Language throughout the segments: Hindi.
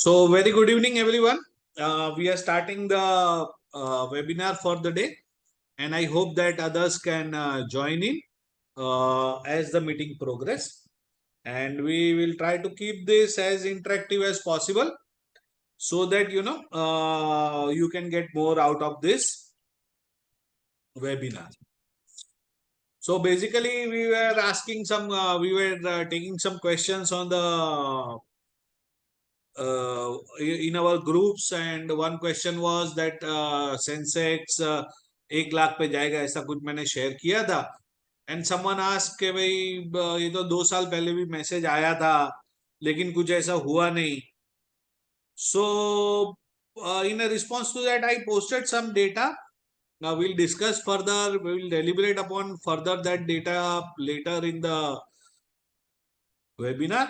So, very good evening, everyone. We are starting the webinar for the day, and I hope that others can join in as the meeting progress. And we will try to keep this as interactive as possible, so that you can get more out of this webinar. So basically, we were asking we were taking some questions on the in our groups, and one question was that Sensex 1 lakh पे जाएगा, ऐसा कुछ मैंने शेयर किया था. एंड समवन आस्क के भाई ये तो 2 साल पहले भी मैसेज आया था लेकिन कुछ ऐसा हुआ नहीं. So in a response to that, I posted some data. Now we'll discuss further, we will deliberate upon further that data later in the webinar.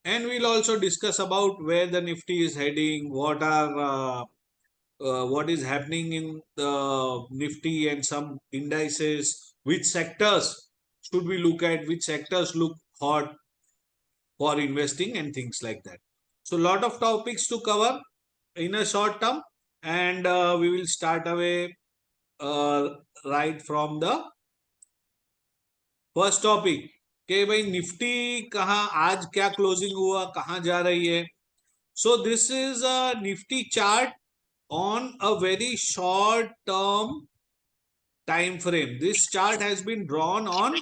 And we'll also discuss about where the Nifty is heading, what is happening in the Nifty and some indices, which sectors should we look at, which sectors look hot for investing and things like that. So, lot of topics to cover in a short term, and we will start away right from the first topic. कि भाई निफ्टी कहाँ आज क्या क्लोजिंग हुआ, कहाँ जा रही है. So this is a Nifty chart on a very short term time frame. This chart has been drawn on.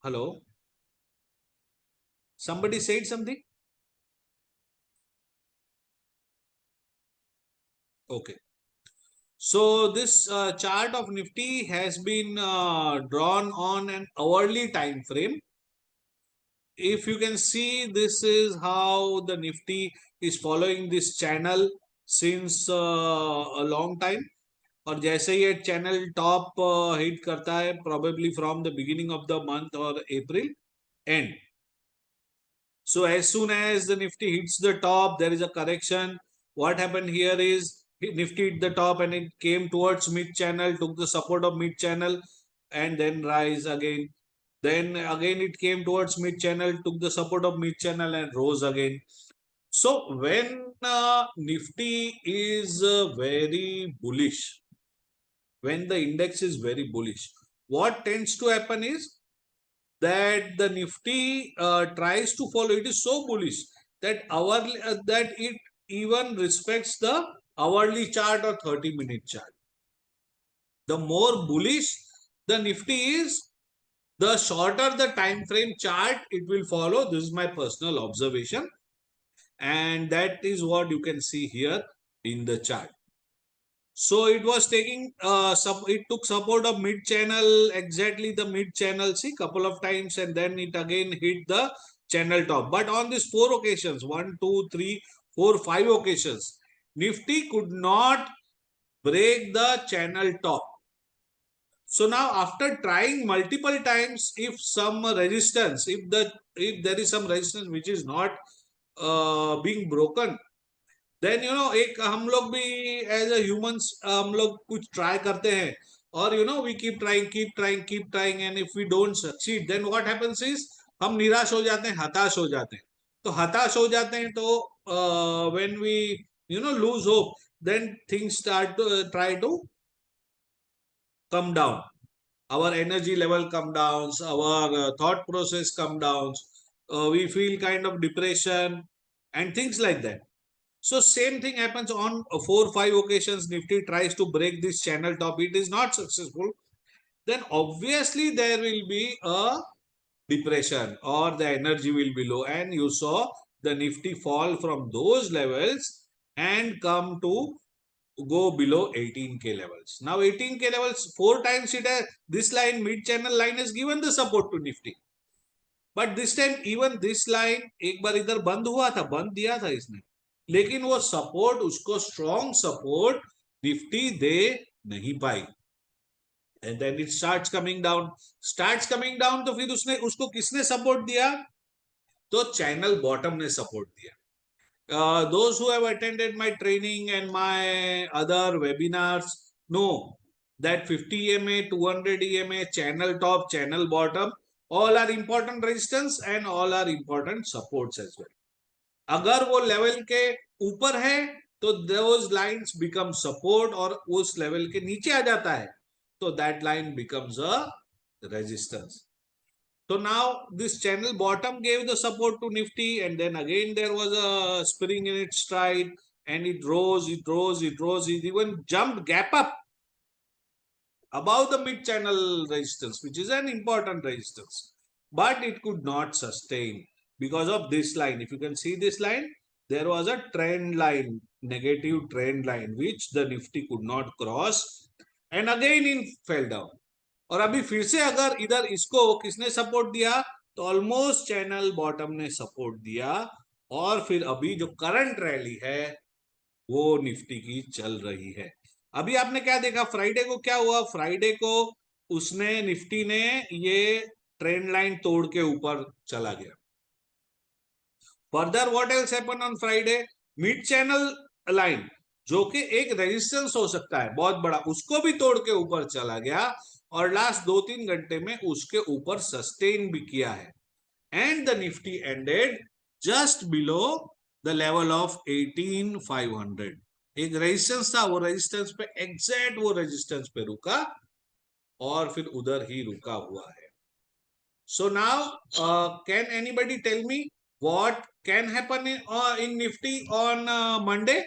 Hello, somebody said something. Okay. So this chart of Nifty has been drawn on an hourly time frame. If you can see, this is how the Nifty is following this channel since a long time. और जैसे ये चैनल टॉप हिट करता है probably from the beginning of the month or April end. So as soon as the Nifty hits the top, there is a correction. What happened here is Nifty hit the top and it came towards mid channel, took the support of mid channel and then rise again. Then again it came towards mid channel, took the support of mid channel and rose again. So when Nifty is very bullish, when the index is very bullish, what tends to happen is that the Nifty tries to follow. It is so bullish that that it even respects the hourly chart or 30-minute chart. The more bullish the Nifty is, the shorter the time frame chart it will follow. This is my personal observation, and that is what you can see here in the chart. So it was taking it took support of mid channel, exactly the mid channel, see, couple of times, and then it again hit the channel top. But on these 4 occasions, 1, 2, 3, 4, 5 occasions, Nifty could not break the channel top. So now after trying multiple times, if some resistance, if there is some resistance which is not being broken, then एक हम लोग भी एज अ ह्यूमंस हम लोग कुछ ट्राई करते हैं और we keep trying and if we don't succeed then what happens is हम निराश हो जाते हैं, हताश हो जाते हैं. तो हताश हो जाते हैं तो when we lose hope, then things start to try to come down. Our energy level come down, our thought process come down, we feel kind of depression and things like that. So same thing happens on 4-5 occasions. Nifty tries to break this channel top, it is not successful. Then obviously there will be a depression or the energy will be low, and you saw the Nifty fall from those levels and come to go below 18k levels. Now 18k levels 4 times it has, this line mid channel line has given the support to Nifty, but this time even this line एक बार इधर बंद हुआ था, बंद दिया था इसने, लेकिन वो सपोर्ट, उसको स्ट्रॉन्ग सपोर्ट निफ्टी दे नहीं पाई. And then it starts coming down. तो फिर उसको किसने सपोर्ट दिया? तो चैनल बॉटम ने सपोर्ट दिया. Those who have attended my training and my other webinars know that 50 EMA, 200 EMA, channel top, channel bottom, all are important resistance and all are important supports as well. अगर वो लेवल के ऊपर है तो दोज लाइंस बिकम सपोर्ट, और उस लेवल के नीचे आ जाता है तो that line becomes a resistance. So now this channel bottom gave the support to Nifty, and then again there was a spring in its stride, and it rose, it rose, it rose, it even jumped gap up above the mid channel resistance, which is an important resistance, but it could not sustain because of this line. If you can see this line, there was a trend line, negative trend line, which the Nifty could not cross, and again it fell down. और अभी फिर से अगर इधर इसको किसने सपोर्ट दिया, तो ऑलमोस्ट चैनल बॉटम ने सपोर्ट दिया, और फिर अभी जो करंट रैली है वो निफ्टी की चल रही है. अभी आपने क्या देखा, फ्राइडे को क्या हुआ, फ्राइडे को उसने निफ्टी ने ये ट्रेंड लाइन तोड़ के ऊपर चला गया. Further what else happen on Friday, mid channel line जो कि एक रेजिस्टेंस हो सकता है बहुत बड़ा, उसको भी तोड़ के ऊपर चला गया, और लास्ट 2-3 घंटे में उसके ऊपर सस्टेन भी किया है. And the Nifty ended just below the level of 18,500. एक रेजिस्टेंस था, वो रेजिस्टेंस पे एग्जैक्ट वो रेजिस्टेंस पे रुका, और फिर उधर ही रुका हुआ है. So now can anybody tell me what can happen in Nifty on Monday?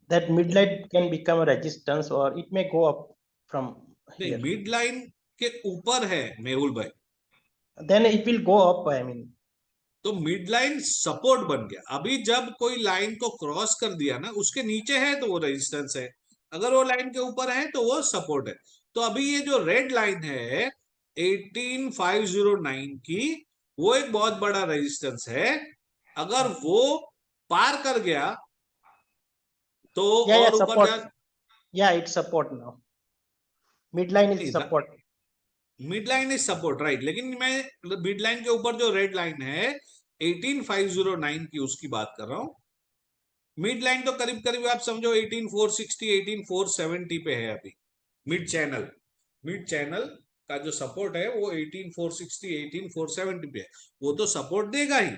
That midline can become a resistance or it may go up from नहीं, here. मिड लाइन के ऊपर है मेहुल भाई, Then it will go up, I mean. तो मिड लाइन सपोर्ट बन गया. अभी जब कोई लाइन को क्रॉस कर दिया ना, उसके नीचे है तो वो रेजिस्टेंस है, अगर वो लाइन के ऊपर है तो वो सपोर्ट है. तो अभी ये जो रेड लाइन है 18,509 की, वो एक बहुत बड़ा रेजिस्टेंस है. अगर वो पार कर गया तो और ऊपर जा, it's support now. Midline is support. Mid line is support, right. लेकिन मैं मिड लाइन के ऊपर जो रेड लाइन है 18,509 की उसकी बात कर रहा हूं. मिड लाइन तो करीब करीब आप समझो 18,460 18,470 पे है अभी. मिड चैनल का जो सपोर्ट है वो 18,460 18,470 पे है, वो तो सपोर्ट देगा ही.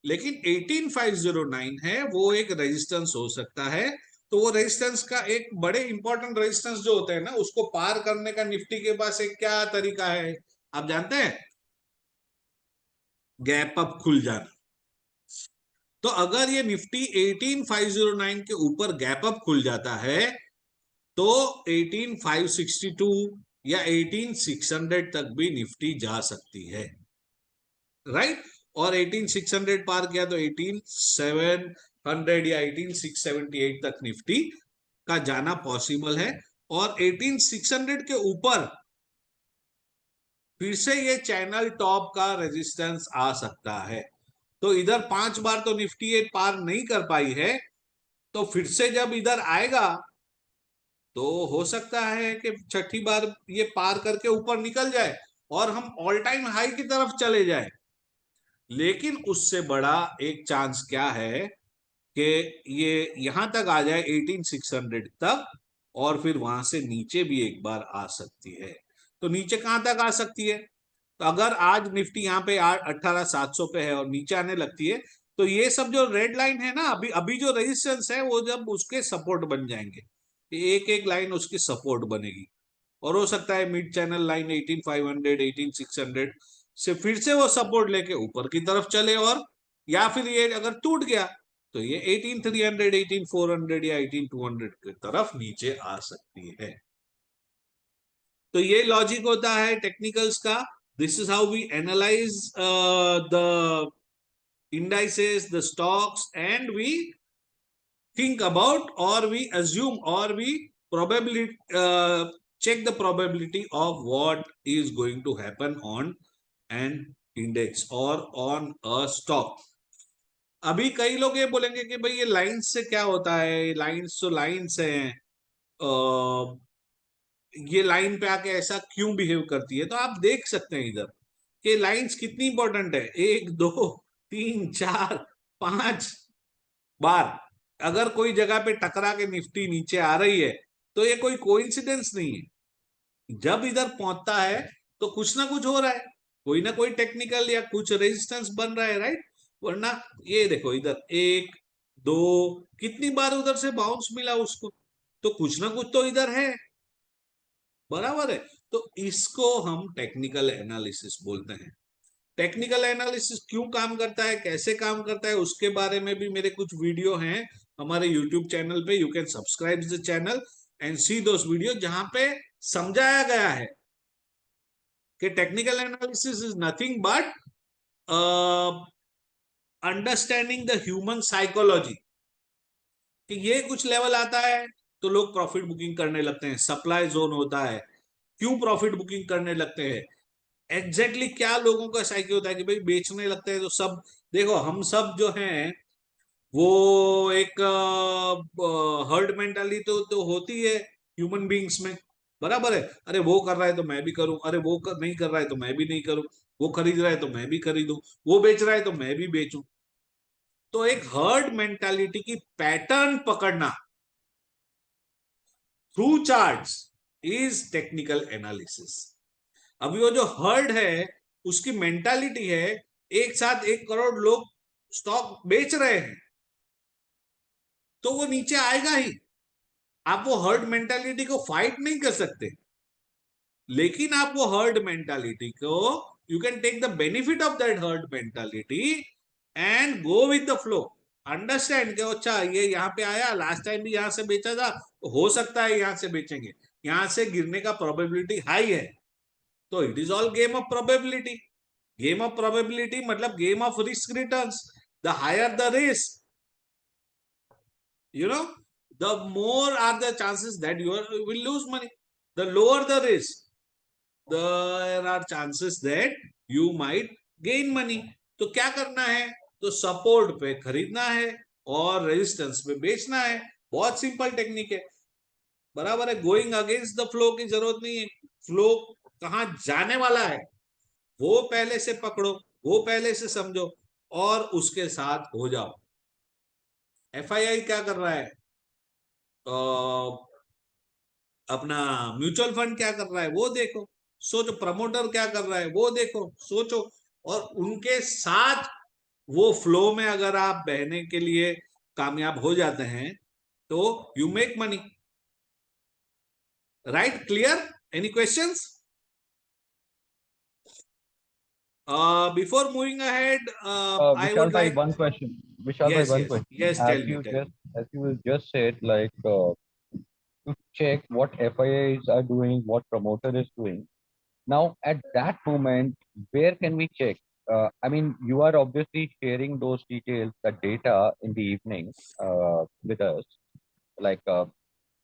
लेकिन 18,509 है, वो एक रेजिस्टेंस हो सकता है. तो वो रेजिस्टेंस का एक बड़े इंपॉर्टेंट रेजिस्टेंस जो होते हैं ना, उसको पार करने का निफ्टी के पास एक क्या तरीका है आप जानते हैं, गैप अप खुल जाना. तो अगर ये निफ्टी 18,509 के ऊपर गैप अप खुल जाता है तो 18,562 या 18,600 तक भी निफ्टी जा सकती है, राइट. और 18,600 पार किया तो 18,700 या 18,678 तक निफ्टी का जाना पॉसिबल है. और 18,600 के ऊपर फिर से ये चैनल टॉप का रेजिस्टेंस आ सकता है. तो इधर 5 बार तो निफ्टी ये पार नहीं कर पाई है, तो फिर से जब इधर आएगा तो हो सकता है कि छठी बार ये पार करके ऊपर निकल जाए और हम ऑल टाइम हाई की तरफ चले जाए. लेकिन उससे बड़ा एक चांस क्या है कि ये यहां तक आ जाए 18,600 तक, और फिर वहां से नीचे भी एक बार आ सकती है. तो नीचे कहां तक आ सकती है, तो अगर आज निफ्टी यहाँ पे 18,700 पे है और नीचे आने लगती है, तो ये सब जो रेड लाइन है ना, अभी अभी जो रेजिस्टेंस है वो जब उसके सपोर्ट बन जाएंगे, एक एक लाइन उसकी सपोर्ट बनेगी. और हो सकता है मिड चैनल लाइन 18,500 18,600 से फिर से वो सपोर्ट लेके ऊपर की तरफ चले, और या फिर ये अगर टूट गया तो ये 18,300 18,400 या 18,200 की तरफ नीचे आ सकती है. तो ये लॉजिक होता है टेक्निकल्स का. This is how we analyse the indices, the stocks, and we think about, or we assume, or we probably check the probability of what is going to happen on an index or on a stock. अभी कई लोग ये बोलेंगे कि भाई ये लाइंस से क्या होता है, लाइंस तो लाइंस हैं, ये लाइन पे आके ऐसा क्यों बिहेव करती है. तो आप देख सकते हैं इधर कि लाइंस कितनी इंपॉर्टेंट है. 1 2 3 4 5 बार अगर कोई जगह पे टकरा के निफ्टी नीचे आ रही है तो ये कोई कोइंसिडेंस नहीं है. जब इधर पहुंचता है तो कुछ ना कुछ हो रहा है. कोई ना कोई टेक्निकल या कुछ रेजिस्टेंस बन रहा है, राइट? वरना ये देखो इधर 1 2 कितनी बार उधर से बाउंस मिला उसको, तो कुछ ना कुछ तो इधर है, बराबर है। तो इसको हम टेक्निकल एनालिसिस बोलते हैं। टेक्निकल एनालिसिस क्यों काम करता है, कैसे काम करता है, उसके बारे में भी मेरे कुछ वीडियो हैं हमारे यूट्यूब चैनल पे। You can subscribe the channel and see those videos, जहां पे समझाया गया है कि technical analysis is nothing but understanding the human psychology. कि ये कुछ लेवल आता है तो लोग प्रॉफिट बुकिंग करने लगते हैं, सप्लाई जोन होता है, क्यों प्रॉफिट बुकिंग करने लगते हैं, एग्जैक्टली क्या लोगों का साइकी होता है कि भाई बेचने लगते हैं तो सब। देखो हम सब जो हैं वो एक हर्ड मेंटालिटी तो होती है ह्यूमन बींग्स में, बराबर है। अरे वो कर रहा है तो मैं भी करूं, अरे वो नहीं कर रहा है तो मैं भी नहीं करूं, वो खरीद रहा है तो मैं भी खरीदूं, वो बेच रहा है तो मैं भी बेचूं। तो एक हर्ड मेंटालिटी की पैटर्न पकड़ना through charts is technical analysis. अभी वो जो हर्ड है उसकी मेंटालिटी है, एक साथ 1 करोड़ लोग स्टॉक बेच रहे हैं तो वो नीचे आएगा ही। आप वो हर्ड मेंटालिटी को फाइट नहीं कर सकते, लेकिन आप वो हर्ड मेंटालिटी को, you can take the benefit of that herd mentality and go with the flow. Understand कि अच्छा ये यहाँ पे आया, लास्ट टाइम भी यहां से बेचा था, तो हो सकता है यहां से बेचेंगे, यहां से गिरने का प्रोबेबिलिटी हाई है। तो it is all game of probability. Game of probability मतलब game of risk returns. The higher the risk, you know, the more are the chances that will lose money. The lower the risk, there are chances that you might gain money. तो क्या करना है, तो सपोर्ट पे खरीदना है और रेजिस्टेंस पे बेचना है। बहुत सिंपल टेक्निक है, बराबर है। गोइंग अगेंस्ट द फ्लो की जरूरत नहीं है। फ्लो कहाँ जाने वाला है वो पहले से पकड़ो, वो पहले से समझो और उसके साथ हो जाओ। एफआईआई क्या कर रहा है, अपना म्यूचुअल फंड क्या कर रहा है वो देखो, सोचो। प्रमोटर क्या कर रहा है वो देखो, सोचो। और उनके साथ वो फ्लो में अगर आप बहने के लिए कामयाब हो जाते हैं तो you make money, right? Clear? Any questions? Before moving ahead, I Vishal would bhai, like. one question. Vishal bhai, Yes, one yes, question. yes. Tell me, tell me. As you just said, like to check what FIIs are doing, what promoter is doing. Now, at that moment, where can we check? I mean, you are obviously sharing those details, the data in the evening with us. Like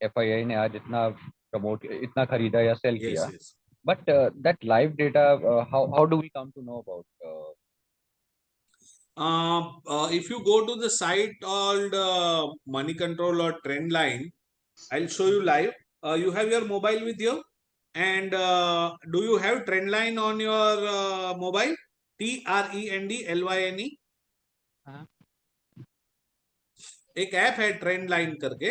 FII ने आज इतना promote, इतना खरीदा या sell Yes, किया. yes. But that live data, how do we come to know about? If you go to the site called Money Control or Trendline, I'll show you live. You have your mobile with you, and do you have Trendline on your mobile? TRENDLYNE. हाँ. एक ऐप है Trendline करके,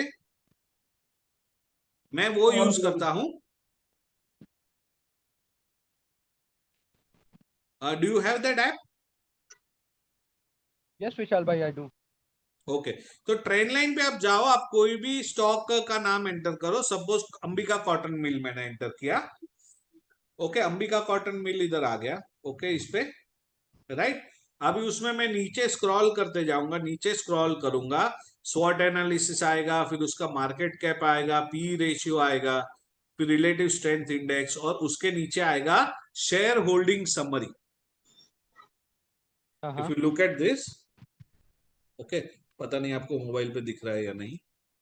मैं वो यूज करता हूं। Do you have that app? Yes, Vishal bhai, I do. Okay, तो ट्रेन लाइन पे आप जाओ, आप कोई भी स्टॉक का नाम एंटर करो। सपोज अंबिका कॉटन मिल मैंने एंटर किया। ओके, अंबिका कॉटन मिल इधर आ गया। ओके, इस पे राइट। अभी उसमें मैं नीचे स्क्रॉल करते जाऊंगा, नीचे स्क्रॉल करूंगा, स्वॉट एनालिसिस आएगा, फिर उसका मार्केट कैप आएगा, पी रेशियो आएगा, फिर रिलेटिव स्ट्रेंथ इंडेक्स, और उसके नीचे आएगा share holding summary. If you look at this, okay, पता नहीं आपको मोबाइल पे दिख रहा है या नहीं।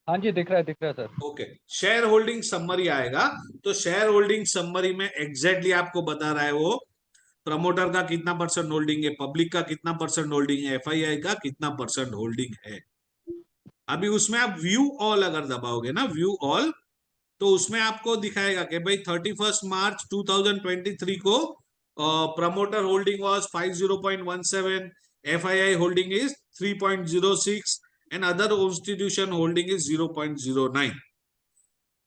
हाँ जी, दिख रहा है sir. Okay, share holding summary आएगा। तो शेयर होल्डिंग समरी में एग्जैक्टली आपको बता रहा है वो प्रमोटर का कितना परसेंट होल्डिंग है, पब्लिक का कितना परसेंट होल्डिंग है, एफआईआई का कितना परसेंट होल्डिंग है। अभी उसमें आप व्यू ऑल अगर दबाओगे ना, व्यू ऑल, तो उसमें आपको दिखाएगा कि भाई 31 मार्च 2023 को promoter holding was 50.17, FII holding is 3.06 and other institution holding is 0.09,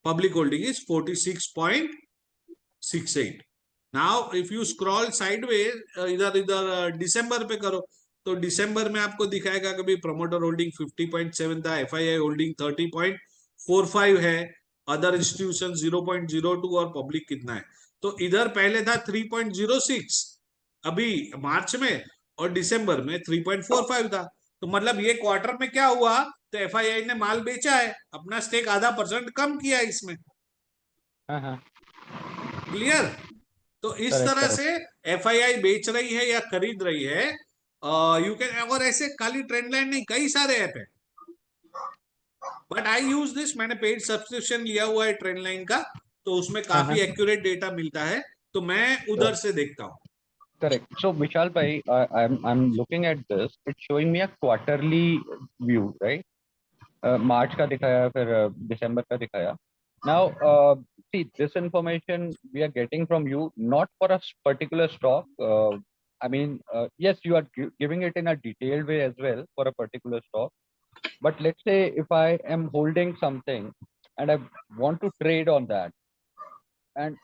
public holding is 46.68. Now if you scroll sideways इधर इधर दिसंबर पे करो, तो दिसंबर में आपको दिखाएगा कि भाई प्रमोटर होल्डिंग 50.7 था, एफआईआई होल्डिंग 30.45 है, अदर इंस्टीट्यूशन 0.02 और पब्लिक कितना है। तो इधर पहले था 3.06 अभी मार्च में, और दिसंबर में 3.45 था। तो मतलब ये क्वार्टर में क्या हुआ, तो एफआईआई ने माल बेचा है, अपना स्टेक आधा % कम किया है इसमें। हाँ हाँ, क्लियर? तो इस करेक्ट तरह करेक्ट। से एफआईआई बेच रही है या खरीद रही है। यू कैन, और ऐसे खाली ट्रेंड लाइन नहीं, कई सारे ऐप है, बट आई यूज दिस, मैंने पेड सब्सक्रिप्शन लिया हुआ है ट्रेंड लाइन का, तो उसमें हाँ हाँ, काफी एक्यूरेट डेटा मिलता है, तो मैं उधर से देखता हूँ। correct. So Vishal bhai, I'm looking at this. It's showing me a quarterly view, right? March का दिखाया, फिर December का दिखाया. Now, see, this information we are getting from you, not for a particular stock. I mean, yes, you are giving it in a detailed way as well for a particular stock. But let's say if I am holding something and I want to trade on that, and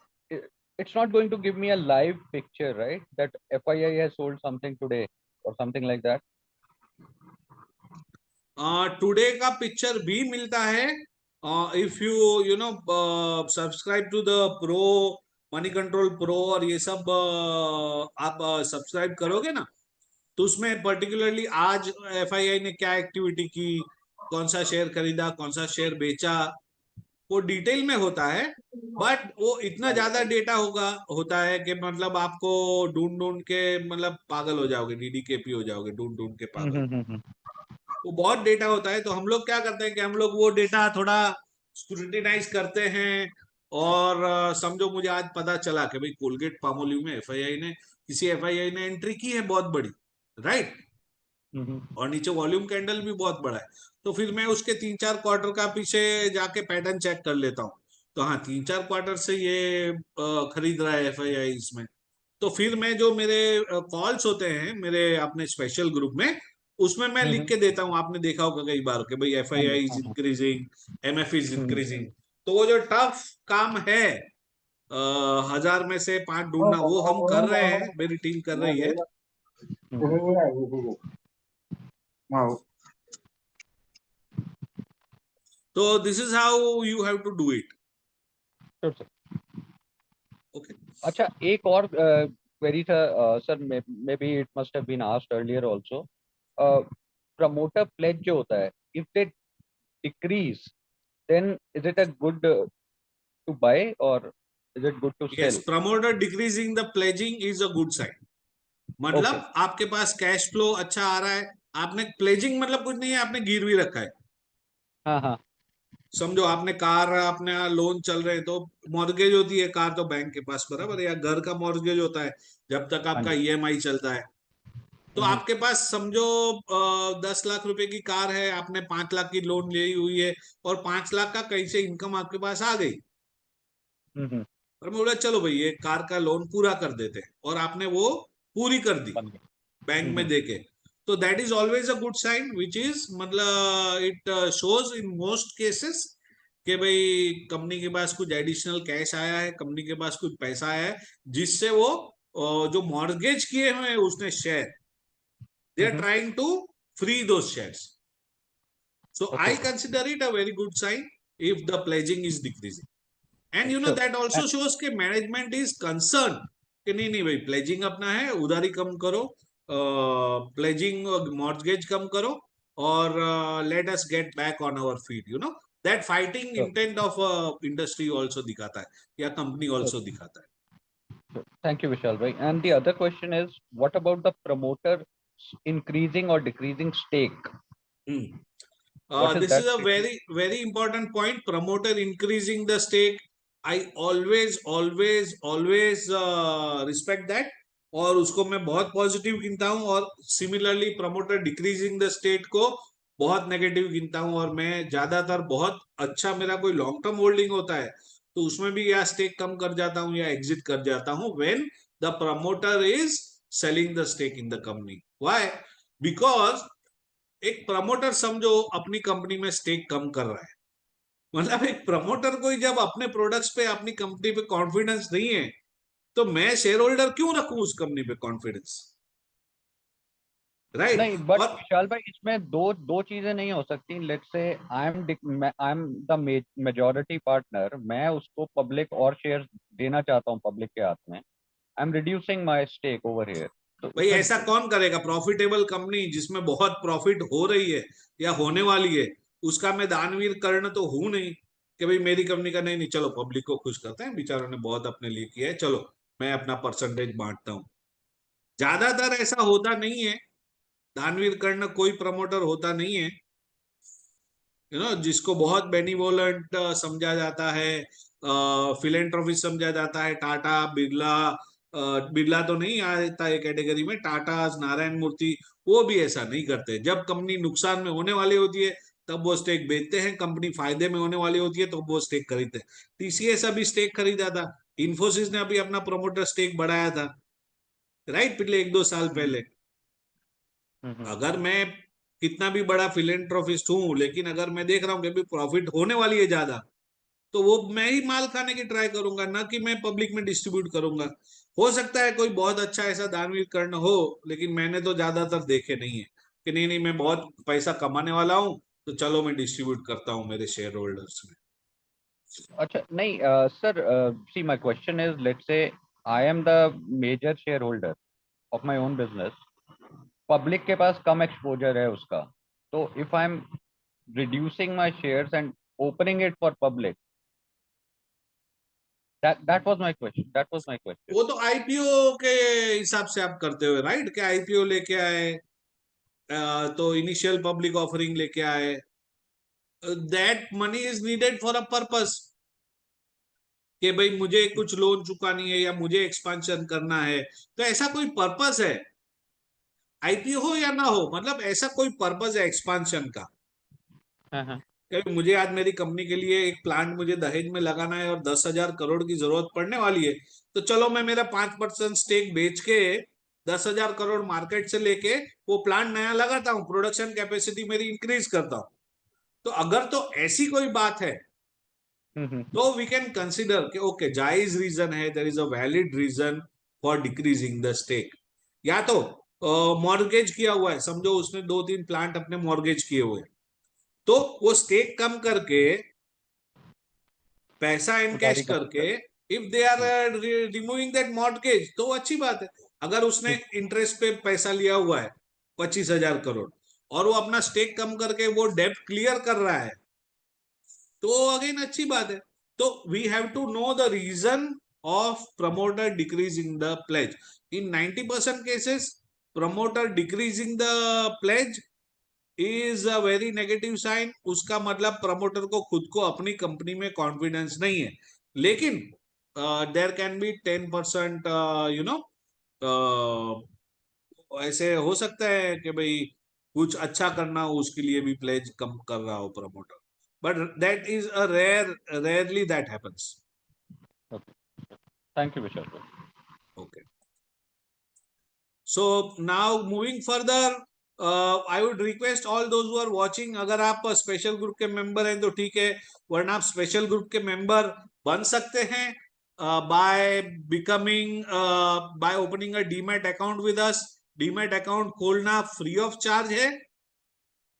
it's not going to give me a live picture, right? That FII has sold something today or something like that. Today का पिक्चर भी मिलता है, if you you know subscribe to the pro, Moneycontrol pro, और ये सब आप सब्सक्राइब करोगे ना, तो उसमें पर्टिकुलरली आज एफआईआई ने क्या एक्टिविटी की, कौन सा शेयर खरीदा, कौन सा शेयर बेचा, वो डिटेल में होता है। बट वो इतना ज्यादा डेटा होता है कि मतलब आपको ढूंढ ढूंढ के मतलब पागल हो जाओगे, डीडीकेपी हो जाओगे, ढूंढ ढूंढ के पागल। Mm-hmm. वो बहुत डेटा होता है, तो हम लोग क्या करते हैं कि हम लोग वो डेटा थोड़ा स्क्रूटिनाइज करते हैं। और समझो मुझे आज पता चला कि भाई कोलगेट पामोलिव में एफआईआई ने, किसी एफआईआई ने एंट्री की है बहुत बड़ी, राइट, और नीचे वॉल्यूम कैंडल भी बहुत बड़ा है, तो फिर मैं उसके 3-4 क्वार्टर का पीछे जाके पैटर्न चेक कर लेता हूँ। तो हाँ, 3-4 क्वार्टर से ये खरीद रहा है एफआईआई इसमें। तो फिर मैं जो मेरे कॉल्स होते हैं मेरे अपने स्पेशल ग्रुप में, उसमें मैं लिख के देता हूँ, आपने देखा होगा कई बार कि भाई FII is increasing, MF is increasing. तो वो जो टफ काम है, 1000 में से 5 ढूंढना, वो हम कर रहे हैं, मेरी टीम कर रही है। तो this is how you have to do it. Sure, sir. Okay, अच्छा, एक और query था, sir, maybe it must have been asked earlier also. Promoter pledge जो होता है, if they decrease, then is it a good to buy or is it good to yes, sell? Promoter decreasing the pledging is a good sign. Okay. मतलब आपके पास कैश फ्लो अच्छा आ रहा है, आपने प्लेजिंग मतलब कुछ नहीं है, आपने गिरवी रखा है। हाँ हाँ। समझो आपने कार, आपने लोन चल रहे हैं, तो मॉर्गेज होती है कार तो बैंक के पास, बराबर, या घर का मॉर्गेज होता है जब तक हाँ आपका जी। ईएमआई चलता है। तो आपके पास समझो 10 लाख रुपए की कार है, आपने 5 लाख की लोन ली हुई है, और 5 लाख का कहीं से इनकम आपके पास आ गई, हम्म। और मैं बोला चलो भाई ये कार का लोन पूरा कर देते हैं, और आपने वो पूरी कर दी बन गया। बैंक में देके। तो that is always a good sign, which is मतलब it shows in most cases कि भाई कंपनी के पास कुछ एडिशनल कैश आया है, कंपनी के पास कुछ पैसा आया है, जिससे वो जो मॉर्गेज किए हुए हैं उसने share, they are trying to free those shares. So I Okay. consider it a very good sign if the pledging is decreasing. And you know Sure. that also shows कि management is concerned कि नहीं नहीं भाई प्लेजिंग अपना है, उधारी कम करो, प्लेजिंग मॉर्गेज कम करो, और let us get back on our feet, you know that fighting Sure. Intent of industry also दिखाता है, या कंपनी Sure. ऑल्सो दिखाता है। Sure. Thank you, Vishal bhai. And the other question is, what about the promoter increasing or decreasing stake? What is This is that a statement? very important point. Promoter increasing the stake. I always respect that, और उसको मैं बहुत पॉजिटिव गिनता हूं। और similarly promoter decreasing the stake को बहुत नेगेटिव गिनता हूं। और मैं ज्यादातर बहुत अच्छा, मेरा कोई लॉन्ग टर्म होल्डिंग होता है तो उसमें भी या स्टेक कम कर जाता हूं या एग्जिट कर जाता हूं when the promoter is selling the stake in the company. Why? Because एक प्रमोटर समझो अपनी कंपनी में स्टेक कम कर रहा है, मतलब एक प्रमोटर को जब अपने प्रोडक्ट्स पे, अपनी कंपनी पे कॉन्फिडेंस नहीं है, तो मैं शेयर होल्डर क्यों रखूं उस कंपनी पे कॉन्फिडेंस, राइट? नहीं, बट और विशाल भाई, इसमें दो दो चीजें नहीं हो सकती। Let's say I am the majority partner, मैं उसको पब्लिक और शेयर देना चाहता हूँ पब्लिक के हाथ में। I am reducing my stake over here. तो भाई इसमें ऐसा कौन करेगा? प्रॉफिटेबल कंपनी जिसमें बहुत प्रॉफिट हो रही है या होने वाली है, उसका मैं दानवीर कर्ण तो हूं नहीं कि भाई मेरी कंपनी का नहीं, नहीं चलो पब्लिक को खुश करते हैं, बेचारों ने बहुत अपने लिए किया है, चलो मैं अपना परसेंटेज बांटता हूँ। ज्यादातर ऐसा होता नहीं है। दानवीर कर्ण कोई प्रमोटर होता नहीं है, जिसको बहुत बेनिवोलेंट समझा जाता है, फिलेंट्रोफिस्ट समझा जाता है। टाटा, बिरला, बिरला तो नहीं आता है कैटेगरी में, टाटा, नारायण मूर्ति, वो भी ऐसा नहीं करते। जब कंपनी नुकसान में होने वाली होती है तब वो स्टेक बेचते हैं, कंपनी फायदे में होने वाली होती है तो वो स्टेक खरीदते हैं। टीसीएस अभी स्टेक खरीदा था, इन्फोसिस ने अभी अपना प्रोमोटर स्टेक बढ़ाया था, राइट, पिछले 1-2 साल पहले। हम्म। अगर मैं कितना भी बड़ा फिलेंट्रोफिस्ट हूं, लेकिन अगर मैं देख रहा हूं कि अभी प्रॉफिट होने वाली है ज्यादा, तो वो मैं ही माल खाने की ट्राई करूंगा, ना कि मैं पब्लिक में डिस्ट्रीब्यूट करूंगा। हो सकता है कोई बहुत अच्छा ऐसा दानवीर कर्ण हो, लेकिन मैंने तो ज्यादातर देखे नहीं है कि नहीं नहीं मैं बहुत पैसा कमाने वाला हूं तो चलो मैं डिस्ट्रीब्यूट करता हूं मेरे शेयर होल्डर्स में। अच्छा, नहीं sir, see my question is, let's say I am the major share holder of my own business, public के पास कम एक्सपोजर है उसका, तो if I am reducing my shares and opening it for public, that was my question, that was my question. वो तो आईपीओ के हिसाब से आप करते हो, राइट? क्या आईपीओ लेके आए, तो इनिशियल पब्लिक ऑफरिंग लेके आए, that money is needed for a purpose, कि भाई मुझे कुछ लोन चुकानी है या मुझे एक्सपांशन करना है, तो ऐसा कोई पर्पस है। आईपीओ हो या ना हो, मतलब ऐसा कोई पर्पस है एक्सपांशन का। हाँ। कि मुझे आज मेरी कंपनी के लिए एक प्लांट मुझे दहेज में लगाना है और 10,000 करोड़ की जरूरत पड़ने वाली है, तो चलो मैं मेरा 5% स्टेक बेच के 10,000 करोड़ मार्केट से लेके वो प्लांट नया लगाता हूँ, प्रोडक्शन कैपेसिटी मेरी इंक्रीज करता हूँ। तो अगर तो ऐसी कोई बात है हम्म। तो वी कैन कंसिडर कि ओके, जायज रीजन है, there is a valid reason for decreasing the stake. या तो मॉर्गेज किया हुआ है, समझो उसने 2-3 प्लांट अपने मॉर्गेज किए हुए, तो वो स्टेक कम करके पैसा एनकैश उधारी का। करके, if they are removing that mortgage तो अच्छी बात है। अगर उसने इंटरेस्ट पे पैसा लिया हुआ है 25,000 करोड़ और वो अपना स्टेक कम करके वो डेब्ट क्लियर कर रहा है, तो अगेन अच्छी बात है। तो we have to know the reason of promoter decreasing the pledge. In 90% cases promoter decreasing the pledge is a very negative sign. उसका मतलब प्रमोटर को खुद को अपनी कंपनी में कॉन्फिडेंस नहीं है। लेकिन there can be 10%, you know, ऐसे हो सकता है कि भाई कुछ अच्छा करना हो उसके लिए भी प्लेज कम कर रहा हो promoter, but that is a rarely that happens. Okay, thank you Vishal भाई। Okay, so now moving further, I would request all those who are watching, अगर आप स्पेशल ग्रुप के मेंबर हैं तो ठीक है, वरना आप स्पेशल ग्रुप के मेंबर बन सकते हैं by becoming, by opening a demat account with us. Demat account खोलना फ्री ऑफ चार्ज है।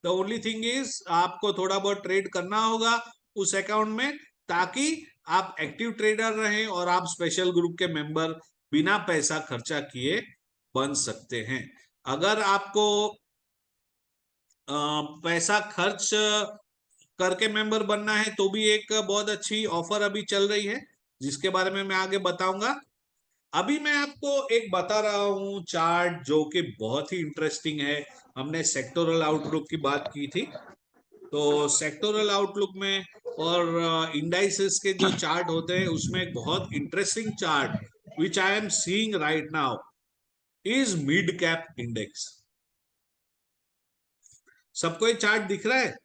द ओनली थिंग इज आपको थोड़ा बहुत ट्रेड करना होगा उस अकाउंट में, ताकि आप एक्टिव ट्रेडर रहें और आप स्पेशल ग्रुप के मेंबर बिना पैसा खर्चा किए बन सकते हैं। अगर आपको पैसा खर्च करके मेंबर बनना है तो भी एक बहुत अच्छी ऑफर अभी चल रही है, जिसके बारे में मैं आगे बताऊंगा। अभी मैं आपको एक बता रहा हूं चार्ट जो कि बहुत ही इंटरेस्टिंग है। हमने सेक्टोरल आउटलुक की बात की थी, तो सेक्टोरल आउटलुक में और इंडाइसेस के जो चार्ट होते हैं उसमें एक बहुत interesting chart which I am seeing right now is mid cap index. सबको ये चार्ट दिख रहा है?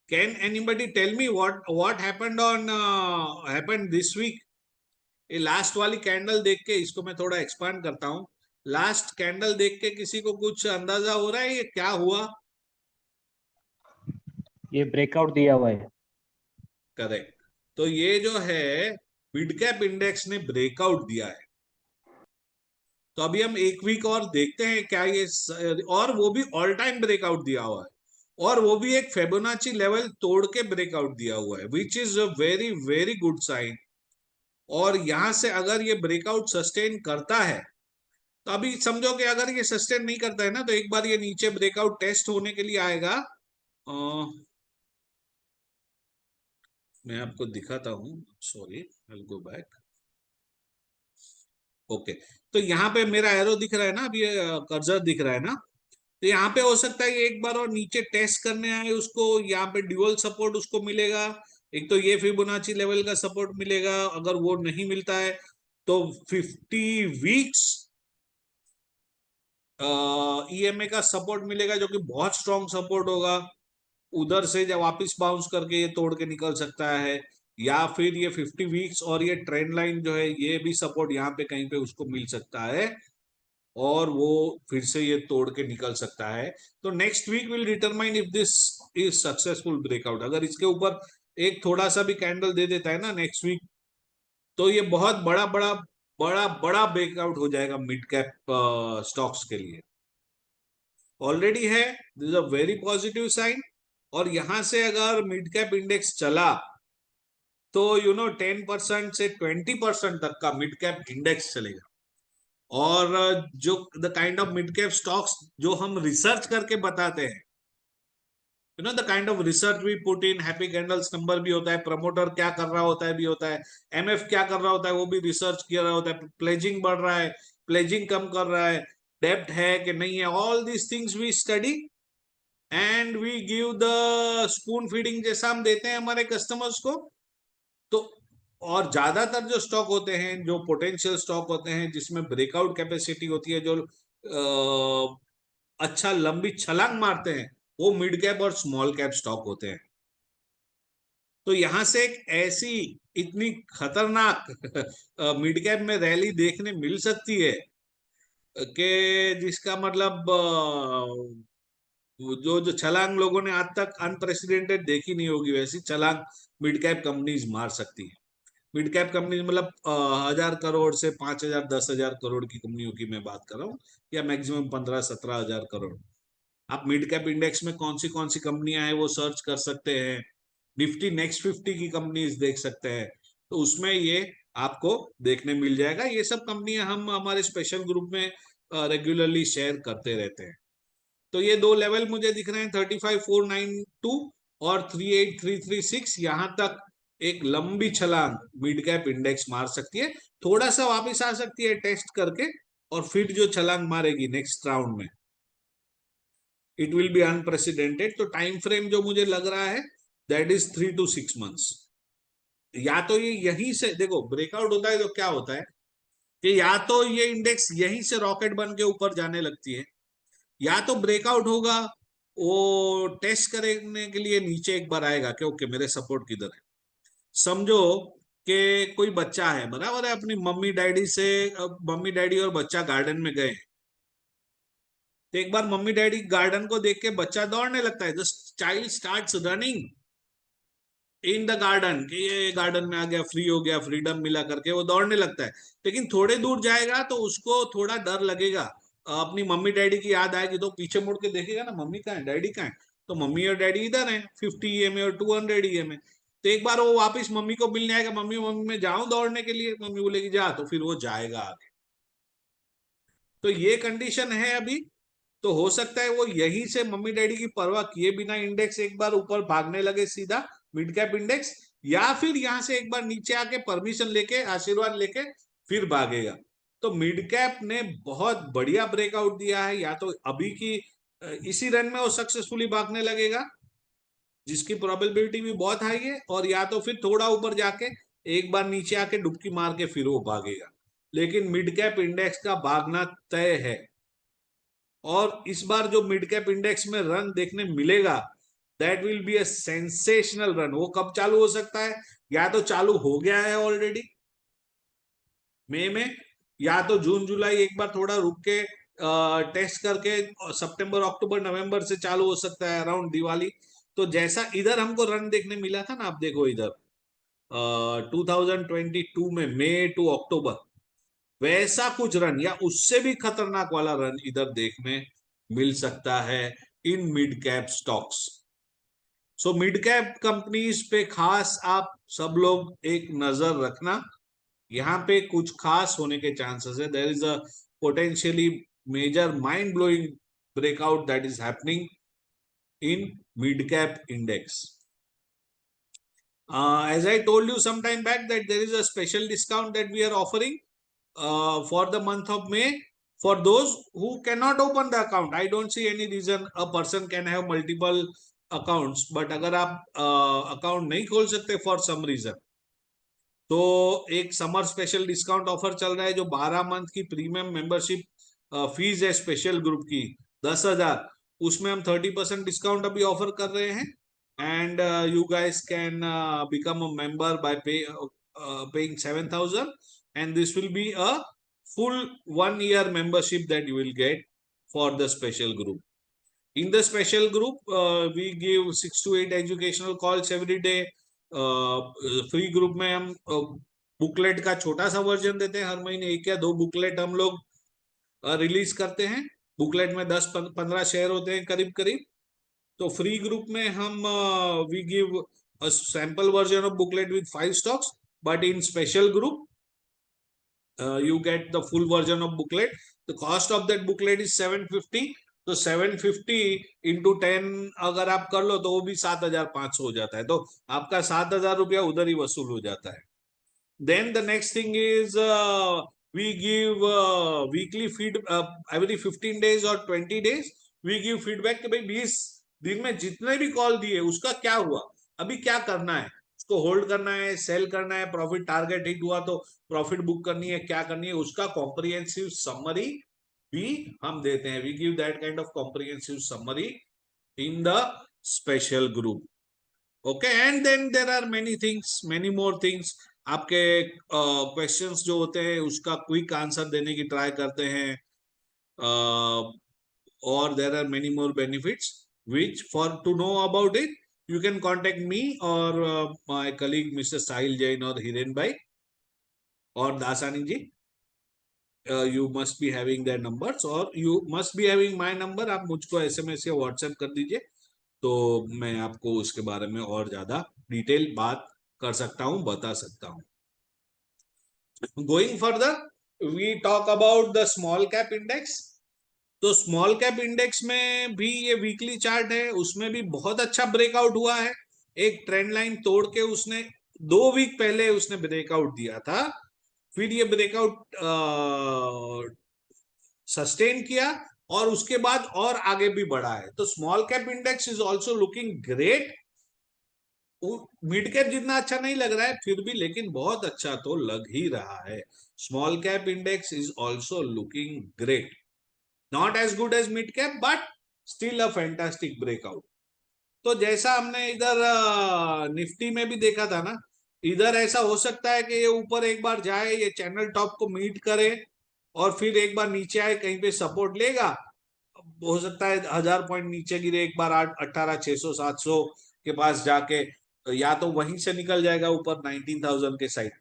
Can anybody tell me what happened on happened this week? ये लास्ट वाली कैंडल देख के इसको मैं थोड़ा एक्सपांड करता हूं। लास्ट कैंडल देख के किसी को कुछ अंदाजा हो रहा है ये क्या हुआ? ये ब्रेकआउट दिया हुआ है। करेक्ट। तो ये जो है मिड कैप इंडेक्स ने ब्रेकआउट दिया है। तो अभी हम एक वीक और देखते हैं क्या ये और वो भी ऑल टाइम ब्रेकआउट दिया हुआ है, और वो भी एक फेबोनाची लेवल तोड़ के ब्रेकआउट दिया हुआ है, which is a very very good sign. और यहां से अगर ये ब्रेकआउट सस्टेन करता है, तो अभी समझो कि अगर ये सस्टेन नहीं करता है ना, तो एक बार ये नीचे ब्रेकआउट टेस्ट होने के लिए आएगा। मैं आपको दिखाता हूं, sorry, I will go back. Okay, तो यहाँ पे मेरा एरो दिख रहा है ना, अभी कर्सर दिख रहा है ना, तो यहाँ पे हो सकता है ये एक बार और नीचे टेस्ट करने आए उसको। यहाँ पे ड्यूअल सपोर्ट उसको मिलेगा, एक तो ये फिबोनाची लेवल का सपोर्ट मिलेगा, अगर वो नहीं मिलता है तो 50 वीक्स ईएमए का सपोर्ट मिलेगा, जो कि बहुत स्ट्रॉन्ग सपोर्ट होगा। उधर से जब वापस बाउंस करके ये तोड़ के निकल सकता है, या फिर ये 50 वीक्स और ये ट्रेंड लाइन जो है, ये भी सपोर्ट यहाँ पे कहीं पे उसको मिल सकता है, और वो फिर से ये तोड़ के निकल सकता है। तो next week will determine if this is successful breakout. अगर इसके ऊपर एक थोड़ा सा भी कैंडल दे देता है ना नेक्स्ट वीक, तो ये बहुत बड़ा बड़ा बड़ा बड़ा ब्रेकआउट हो जाएगा मिड कैप स्टॉक्स के लिए। ऑलरेडी है, this a very positive sign. और यहां से अगर मिड कैप इंडेक्स चला, तो 10% से 20% तक का मिड कैप इंडेक्स चलेगा। और जो the kind of mid cap stocks जो हम रिसर्च करके बताते हैं, the kind of research we put in, happy candles number भी होता है, प्रमोटर क्या कर रहा होता है भी होता है, एमएफ क्या कर रहा होता है वो भी रिसर्च किया रहा होता है, प्लेजिंग बढ़ रहा है, प्लेजिंग कम कर रहा है, डेप्ट है कि नहीं है, all these things we study and we give the spoon feeding जैसा हम देते हैं हमारे कस्टमर्स को। तो और ज्यादातर जो स्टॉक होते हैं, जो पोटेंशियल स्टॉक होते हैं, जिसमें ब्रेकआउट कैपेसिटी होती है, जो अच्छा लंबी छलांग मारते हैं, वो मिड कैप और स्मॉल कैप स्टॉक होते हैं। तो यहां से एक ऐसी इतनी खतरनाक मिड कैप में रैली देखने मिल सकती है कि जिसका मतलब जो जो छलांग लोगों ने आज तक अनप्रेसिडेंटेड देखी नहीं होगी, वैसी छलांग मिड कैप कंपनीज मार सकती है। मिड कैप कंपनी मतलब 1,000 करोड़ से 5,000 10,000 करोड़ की कंपनियों की मैं बात कर रहा हूँ, या मैक्सिमम 15-17 हजार करोड़। आप मिड कैप इंडेक्स में कौन सी कंपनियां हैं वो सर्च कर सकते हैं, निफ्टी नेक्स्ट 50 की कंपनीज देख सकते हैं, तो उसमें ये आपको देखने मिल जाएगा। ये सब कंपनियां हम हमारे स्पेशल ग्रुप में रेगुलरली शेयर करते रहते हैं। तो ये दो लेवल मुझे दिख रहे हैं, 35,492 और 38,336। यहां तक एक लंबी छलांग मिड कैप इंडेक्स मार सकती है, थोड़ा सा वापस आ सकती है टेस्ट करके, और फिर जो छलांग मारेगी नेक्स्ट राउंड में, इट विल बी अनप्रेसिडेंटेड। तो टाइम फ्रेम जो मुझे लग रहा है, दैट इज 3 to 6 months। या तो ये यहीं से देखो ब्रेकआउट होता है तो क्या होता है कि या तो ये इंडेक्स यहीं से रॉकेट बन के ऊपर जाने लगती है, या तो ब्रेकआउट होगा, वो टेस्ट करने के लिए नीचे एक बार आएगा कि ओके मेरे सपोर्ट किधर है। समझो कि कोई बच्चा है, बराबर है, अपनी मम्मी डैडी से, मम्मी डैडी और बच्चा गार्डन में गए, तो एक बार मम्मी डैडी गार्डन को देख के बच्चा दौड़ने लगता है, the child starts running in the garden, कि ये गार्डन में आ गया, फ्री हो गया, फ्रीडम मिला करके वो दौड़ने लगता है। लेकिन थोड़े दूर जाएगा तो उसको थोड़ा डर लगेगा, अपनी मम्मी डैडी की याद आएगी, तो पीछे मुड़ के देखेगा ना मम्मी कहाँ है, डैडी कहाँ है, तो मम्मी और डैडी इधर है 50 ईएमए और 200 ईएमए। तो एक बार वो वापस मम्मी को मिलने आएगा, मम्मी मम्मी मैं जाऊं दौड़ने के लिए, मम्मी बोलेगी जा, तो फिर वो जाएगा आगे। तो ये कंडीशन है अभी। तो हो सकता है वो यहीं से मम्मी डैडी की परवाह किए बिना इंडेक्स एक बार ऊपर भागने लगे सीधा, मिड कैप इंडेक्स, या फिर यहां से एक बार नीचे आके परमिशन लेके, आशीर्वाद लेके फिर भागेगा। तो मिड कैप ने बहुत बढ़िया ब्रेकआउट दिया है, या तो अभी की इसी रन में वो सक्सेसफुली भागने लगेगा, जिसकी प्रोबेबिलिटी भी बहुत हाई है, और या तो फिर थोड़ा ऊपर जाके एक बार नीचे आके डुबकी मार के फिर वो भागेगा। लेकिन मिड कैप इंडेक्स का भागना तय है। और इस बार जो मिड कैप इंडेक्स में रन देखने मिलेगा, that will be a sensational run. वो कब चालू हो सकता है, या तो चालू हो गया है ऑलरेडी मई में, या तो जून जुलाई एक बार थोड़ा रुक के टेस्ट करके सितंबर अक्टूबर नवंबर से चालू हो सकता है अराउंड दिवाली। तो जैसा इधर हमको रन देखने मिला था ना, आप देखो इधर 2022 में मई टू अक्टूबर, वैसा कुछ रन या उससे भी खतरनाक वाला रन इधर देखने मिल सकता है in mid cap stocks. So mid cap companies पे खास आप सब लोग एक नजर रखना, यहाँ पे कुछ खास होने के चांसेस है। There is a potentially major mind blowing breakout that is happening in mid cap index. As I told you some time back that there is a special discount that we are offering for the month of May for those who cannot open the account. I don't see any reason a person can have multiple accounts, but अगर आप account नहीं खोल सकते for some reason, तो एक समर स्पेशल डिस्काउंट ऑफर चल रहा है जो 12 मंथ की प्रीमियम मेंबरशिप फीस है स्पेशल ग्रुप की 10,000, उसमें हम 30% डिस्काउंट अभी ऑफर कर रहे हैं। And you guys can become a member bye paying 7,000 and this will be a full 1 year membership that you will get for the special group. In the special group, we give 6 to 8 educational calls every day. Free group में हम बुकलेट का छोटा सा वर्जन देते हैं, हर महीने 1 या 2 बुकलेट हम लोग रिलीज करते हैं। बुकलेट में 10-15 शेयर होते हैं करीब करीब। तो फ्री ग्रुप में हम we give a sample version of booklet with 5 stocks, but in special group you get the full version of booklet. The cost of that booklet is 750. तो 750 into 10 अगर आप कर लो तो वो भी 7,500 हो जाता है, तो आपका 7,000 रुपया उधर ही वसूल हो जाता है। Then the next thing is we give weekly feed every 15 days or 20 days we give feedback कि भाई 20 दिन में जितने भी कॉल दिए उसका क्या हुआ, अभी क्या करना है, उसको होल्ड करना है, सेल करना है, प्रॉफिट टारगेट हिट हुआ तो प्रॉफिट बुक करनी है, क्या करनी है, उसका कॉम्प्रिहेंसिव समरी भी हम देते हैं। We give that kind of comprehensive summary in the special group. Okay, and then there are many things, many more things. आपके क्वेश्चंस जो होते हैं उसका क्विक आंसर देने की ट्राई करते हैं, और there are many more benefits which for to know about it you can contact me or my colleague Mr. Sahil Jain or Hiren Bhai or Dasani ji. You must be having their numbers or you must be having my number. आप मुझको SMS या WhatsApp कर दीजिए तो मैं आपको उसके बारे में और ज्यादा डिटेल बात कर सकता हूं, बता सकता हूं। Going further, we talk about the small cap index. तो स्मॉल कैप इंडेक्स में भी ये वीकली चार्ट है, उसमें भी बहुत अच्छा ब्रेकआउट हुआ है। एक ट्रेंड लाइन तोड़ के उसने 2 वीक पहले उसने ब्रेकआउट दिया था, फिर ये ब्रेकआउट सस्टेन किया और उसके बाद और आगे भी बढ़ा है। तो small cap index is also looking great. Mid cap जितना अच्छा नहीं लग रहा है फिर भी, लेकिन बहुत अच्छा तो लग ही रहा है। Small cap index is also looking great, not as good as mid cap but still a fantastic breakout. तो जैसा हमने इधर निफ्टी में भी देखा था ना, इधर ऐसा हो सकता है कि ये ऊपर एक बार जाए, ये चैनल टॉप को मीट करे और फिर एक बार नीचे आए, कहीं पे सपोर्ट लेगा, हो सकता है 1000 पॉइंट नीचे गिरे एक बार 18,600-700 के पास जाके, या तो वहीं से निकल जाएगा ऊपर 19,000 के साइड,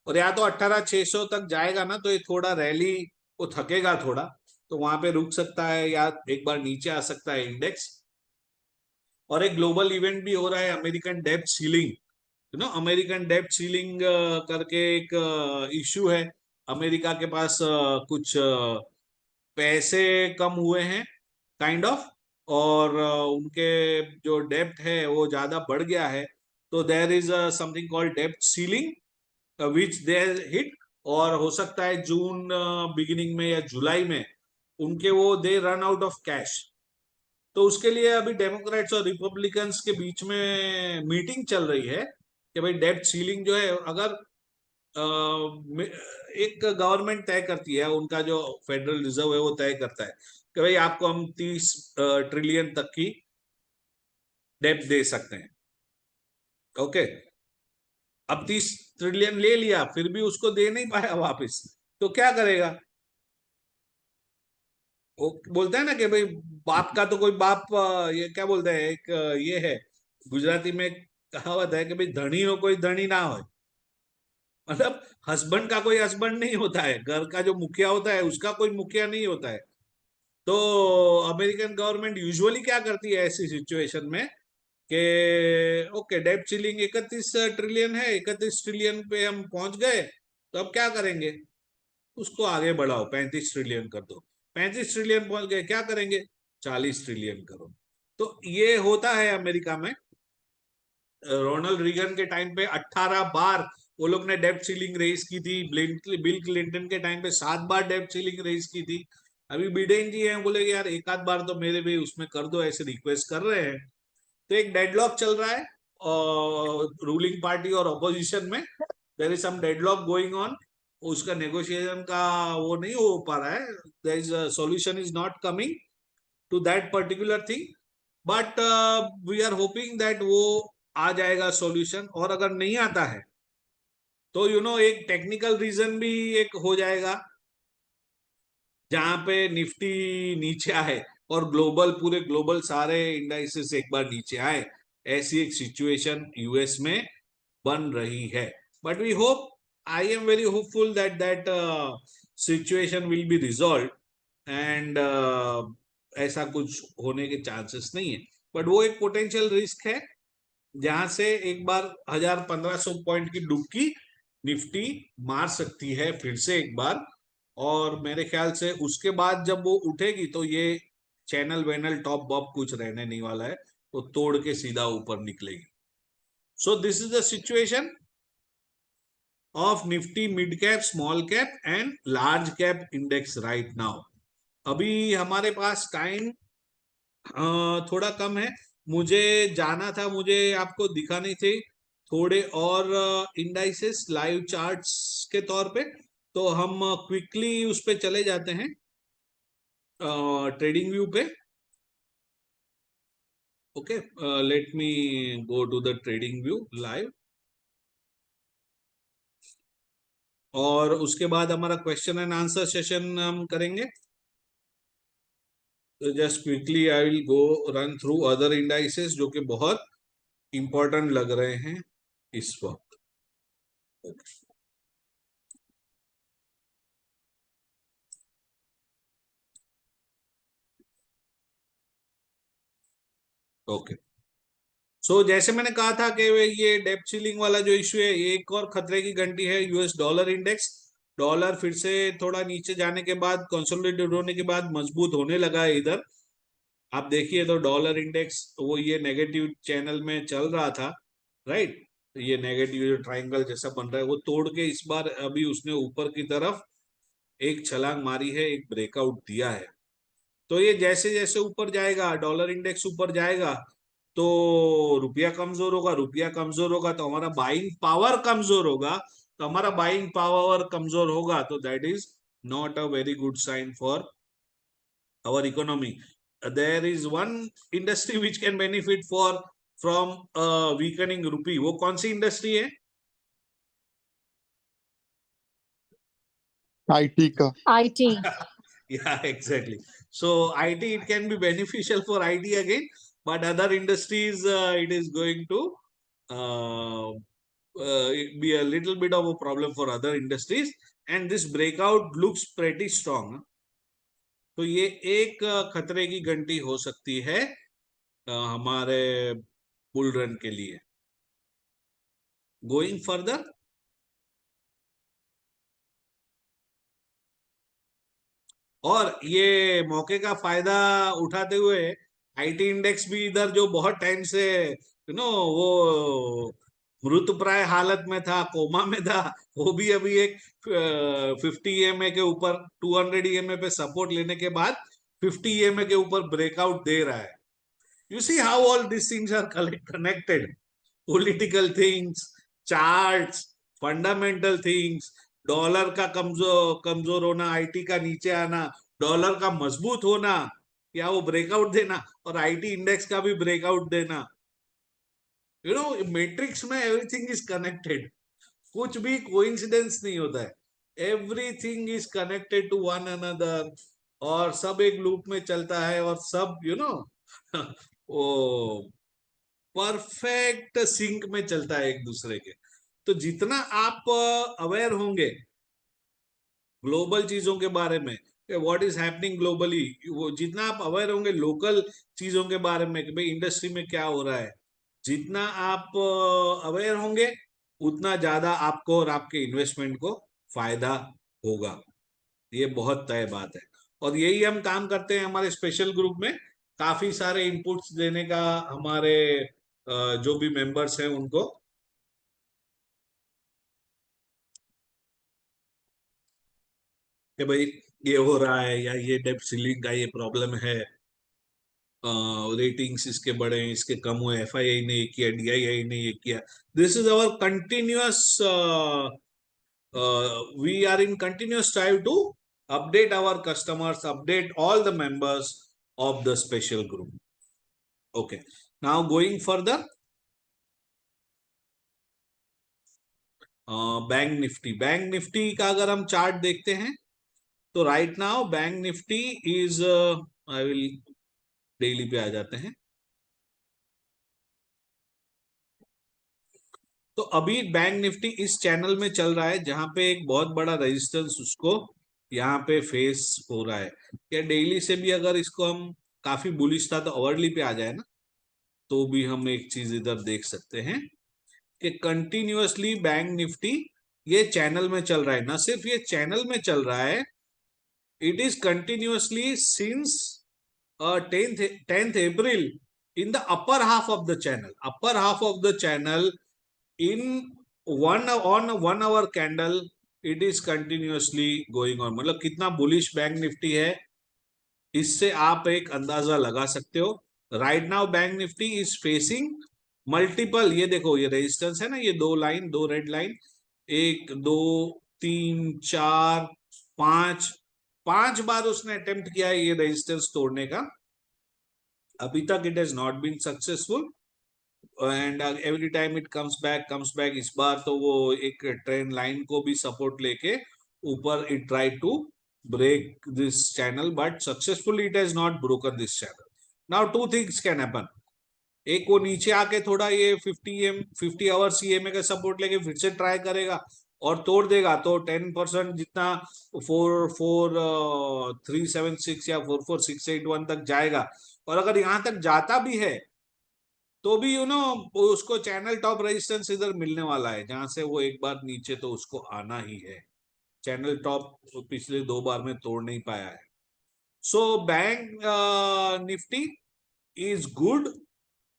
और या तो 18,600 तक जाएगा ना तो ये थोड़ा रैली को थकेगा थोड़ा, तो वहां पे रुक सकता है या एक बार नीचे आ सकता है इंडेक्स। और एक ग्लोबल इवेंट भी हो रहा है, अमेरिकन डेब्ट सीलिंग, अमेरिकन डेब्ट सीलिंग करके एक इश्यू है। अमेरिका के पास कुछ पैसे कम हुए हैं काइंड ऑफ, और उनके जो डेब्ट है वो ज्यादा बढ़ गया है, तो देयर इज समथिंग कॉल्ड डेब्ट सीलिंग विच दे हिट, और हो सकता है जून बिगिनिंग में या जुलाई में उनके वो they run out of cash. तो उसके लिए अभी डेमोक्रेट्स और रिपब्लिकन्स के बीच में मीटिंग चल रही है कि भाई डेब्ट सीलिंग जो है, अगर एक गवर्नमेंट तय करती है, उनका जो फेडरल रिजर्व है वो तय करता है कि भाई आपको हम 30 ट्रिलियन तक की डेब्ट दे सकते हैं। ओके, अब 30 ट्रिलियन ले लिया फिर भी उसको दे नहीं पाया वापस, तो क्या करेगा? वो बोलता है ना कि भाई बाप का तो कोई बाप, ये क्या बोलते हैं, एक ये है गुजराती में कहावत है कि भाई धनी हो कोई धनी ना हो, मतलब हस्बैंड का कोई हस्बैंड नहीं होता है, घर का जो मुखिया होता है उसका कोई मुखिया नहीं होता है। तो अमेरिकन गवर्नमेंट यूजुअली क्या करती है ऐसी सिचुएशन में कि ओके डेब्ट सीलिंग 31 ट्रिलियन है, 31 ट्रिलियन पे हम पहुंच गए, तो अब क्या करेंगे, उसको आगे बढ़ाओ 35 ट्रिलियन कर दो, 35 ट्रिलियन पहुंच गए क्या करेंगे, 40 ट्रिलियन करो। तो ये होता है अमेरिका में। रोनाल्ड रीगन के टाइम पे 18 बार वो लोग ने डेब्ट सीलिंग रेज की थी, बिल क्लिंटन के टाइम पे 7 बार डेब्ट सीलिंग रेज की थी। अभी बिडेन जी हैं, बोले यार एक आध बार तो मेरे भी उसमें कर दो, ऐसे रिक्वेस्ट कर रहे हैं। तो एक डेडलॉक चल रहा है रूलिंग पार्टी और अपोजिशन में, there is some deadlock going on, उसका नेगोशिएशन का वो नहीं हो पा रहा है, there is solution is not coming to that particular thing, but we are hoping that वो आ जाएगा सॉल्यूशन। और अगर नहीं आता है तो एक टेक्निकल रीजन भी एक हो जाएगा जहां पे निफ्टी नीचे आए और पूरे ग्लोबल सारे इंडाइसेस एक बार नीचे आए, ऐसी एक सिचुएशन यूएस में बन रही है। But we hope, I am very hopeful that situation will be resolve and ऐसा कुछ होने के चांसेस नहीं है, बट वो एक पोटेंशियल रिस्क है जहां से एक बार 1000-1500 पॉइंट की डुबकी निफ्टी मार सकती है फिर से एक बार। और मेरे ख्याल से उसके बाद जब वो उठेगी तो ये चैनल वैनल टॉप बॉप कुछ रहने नहीं वाला है, तो तोड़ के सीधा ऊपर निकलेगी। So this is the situation of Nifty mid cap, small cap and large cap index right now. अभी हमारे पास टाइम थोड़ा कम है, मुझे जाना था, मुझे आपको दिखाने थे थोड़े और इंडाइसेस लाइव चार्ट्स के तौर पे, तो हम क्विकली उस पे चले जाते हैं ट्रेडिंग व्यू पे। Okay, let me go to the trading view live, और उसके बाद हमारा क्वेश्चन एंड आंसर सेशन हम करेंगे। तो just quickly I will go run through other indices जो कि बहुत इंपॉर्टेंट लग रहे हैं इस वक्त। ओके, सो जैसे मैंने कहा था कि ये डेप्थ सीलिंग वाला जो इश्यू है, ये एक और खतरे की घंटी है। यूएस डॉलर इंडेक्स, डॉलर फिर से थोड़ा नीचे जाने के बाद, कंसोलिडेटेड होने के बाद मजबूत होने लगा है इधर। आप देखिए तो डॉलर इंडेक्स वो ये नेगेटिव चैनल में चल रहा था, राइट, ये नेगेटिव जो ट्राइंगल जैसा बन रहा है वो तोड़ के इस बार अभी उसने ऊपर की तरफ एक छलांग मारी है, एक ब्रेकआउट दिया है। तो ये जैसे जैसे ऊपर जाएगा, डॉलर इंडेक्स ऊपर जाएगा, तो रुपया कमजोर होगा, रुपया कमजोर होगा तो हमारा बाइंग पावर कमजोर होगा, तो हमारा बाइंग पावर कमजोर होगा तो that is not a very good sign for our economy. There is one industry which can benefit from a weakening rupee. वो कौन सी इंडस्ट्री है? आईटी का। IT. Yeah, exactly. So IT, it can be beneficial for IT again, but other industries it is going to uh, be a little bit of a problem for other industries, and this breakout looks pretty strong. तो ये एक खतरे की घंटी हो सकती है हमारे बुल रन के लिए। गोइंग फर्दर, और ये मौके का फायदा उठाते हुए आईटी इंडेक्स भी इधर जो बहुत टाइम से वो मृत प्राय हालत में था, कोमा में था, वो भी अभी एक 50 ईएमए के ऊपर, 200 ईएमए पे सपोर्ट लेने के बाद 50 ईएमए के ऊपर ब्रेकआउट दे रहा है। You see how all these things are connected. Political things, charts, fundamental things, dollar का कमजोर होना, आईटी का नीचे आना, डॉलर का मजबूत होना या वो ब्रेकआउट देना, और आईटी इंडेक्स का भी ब्रेकआउट देना। मैट्रिक्स में एवरीथिंग इज कनेक्टेड, कुछ भी कोइंसिडेंस नहीं होता है, everything is connected to one another, और सब एक लूप में चलता है, और सब वो परफेक्ट सिंक में चलता है एक दूसरे के। तो जितना आप अवेयर होंगे ग्लोबल चीजों के बारे में, व्हाट इज हैपनिंग ग्लोबली, वो जितना आप अवेयर होंगे लोकल चीजों के बारे में कि भाई इंडस्ट्री में क्या हो रहा है, जितना आप अवेयर होंगे उतना ज्यादा आपको और आपके इन्वेस्टमेंट को फायदा होगा। ये बहुत तय बात है। और यही हम काम करते हैं हमारे स्पेशल ग्रुप में, काफी सारे इनपुट्स देने का हमारे जो भी मेंबर्स हैं उनको। कि भाई ये हो रहा है या ये डेब्ट सीलिंग का ये प्रॉब्लम है, रेटिंग्स इसके बढ़े हैं इसके कम हुए, एफआईआई ने ये किया, डीआईआई ने ये किया। This is our continuous, we are in continuous strive to update our customers, update all the members of the special group. Okay, now going further, bank Nifty का अगर हम चार्ट देखते हैं तो right now bank Nifty is, I will daily पे आ जाते हैं। तो अभी बैंक निफ्टी इस चैनल में चल रहा है जहां पे एक बहुत बड़ा रेजिस्टेंस उसको यहाँ पे फेस हो रहा है। या डेली से भी अगर इसको हम, काफी बुलिश था तो अवर्ली पे आ जाए ना, तो भी हम एक चीज इधर देख सकते हैं कि कंटिन्यूअसली बैंक निफ्टी ये चैनल में चल रहा है। ना सिर्फ ये चैनल में चल रहा है, it is continuously since 10th April in the upper half of the channel, in on 1 hour candle it is continuously going on। मतलब कितना बुलिश बैंक निफ्टी है इससे आप एक अंदाजा लगा सकते हो। Right now bank Nifty is facing multiple, ये देखो ये रेजिस्टेंस है ना, ये दो लाइन, दो रेड लाइन, 1 2 3 4 5, 5 बार उसने अटेम्प्ट किया है ये रेजिस्टेंस तोड़ने का। अभी तक it has not been successful and every time it comes back. इस बार तो वो एक ट्रेंड लाइन को भी सपोर्ट लेके ऊपर it try to break this channel, but successfully it has not broken this channel. Now two things can happen, एक वो नीचे आके थोड़ा ये 50 आवर्स ईएमए का सपोर्ट लेके फिर से ट्राई करेगा और तोड़ देगा तो 10% जितना 44376 या 44681 तक जाएगा। और अगर यहां तक जाता भी है तो भी उसको चैनल टॉप रेजिस्टेंस इधर मिलने वाला है जहां से वो एक बार नीचे तो उसको आना ही है। चैनल टॉप पिछले 2 बार में तोड़ नहीं पाया है। So bank Nifty is good,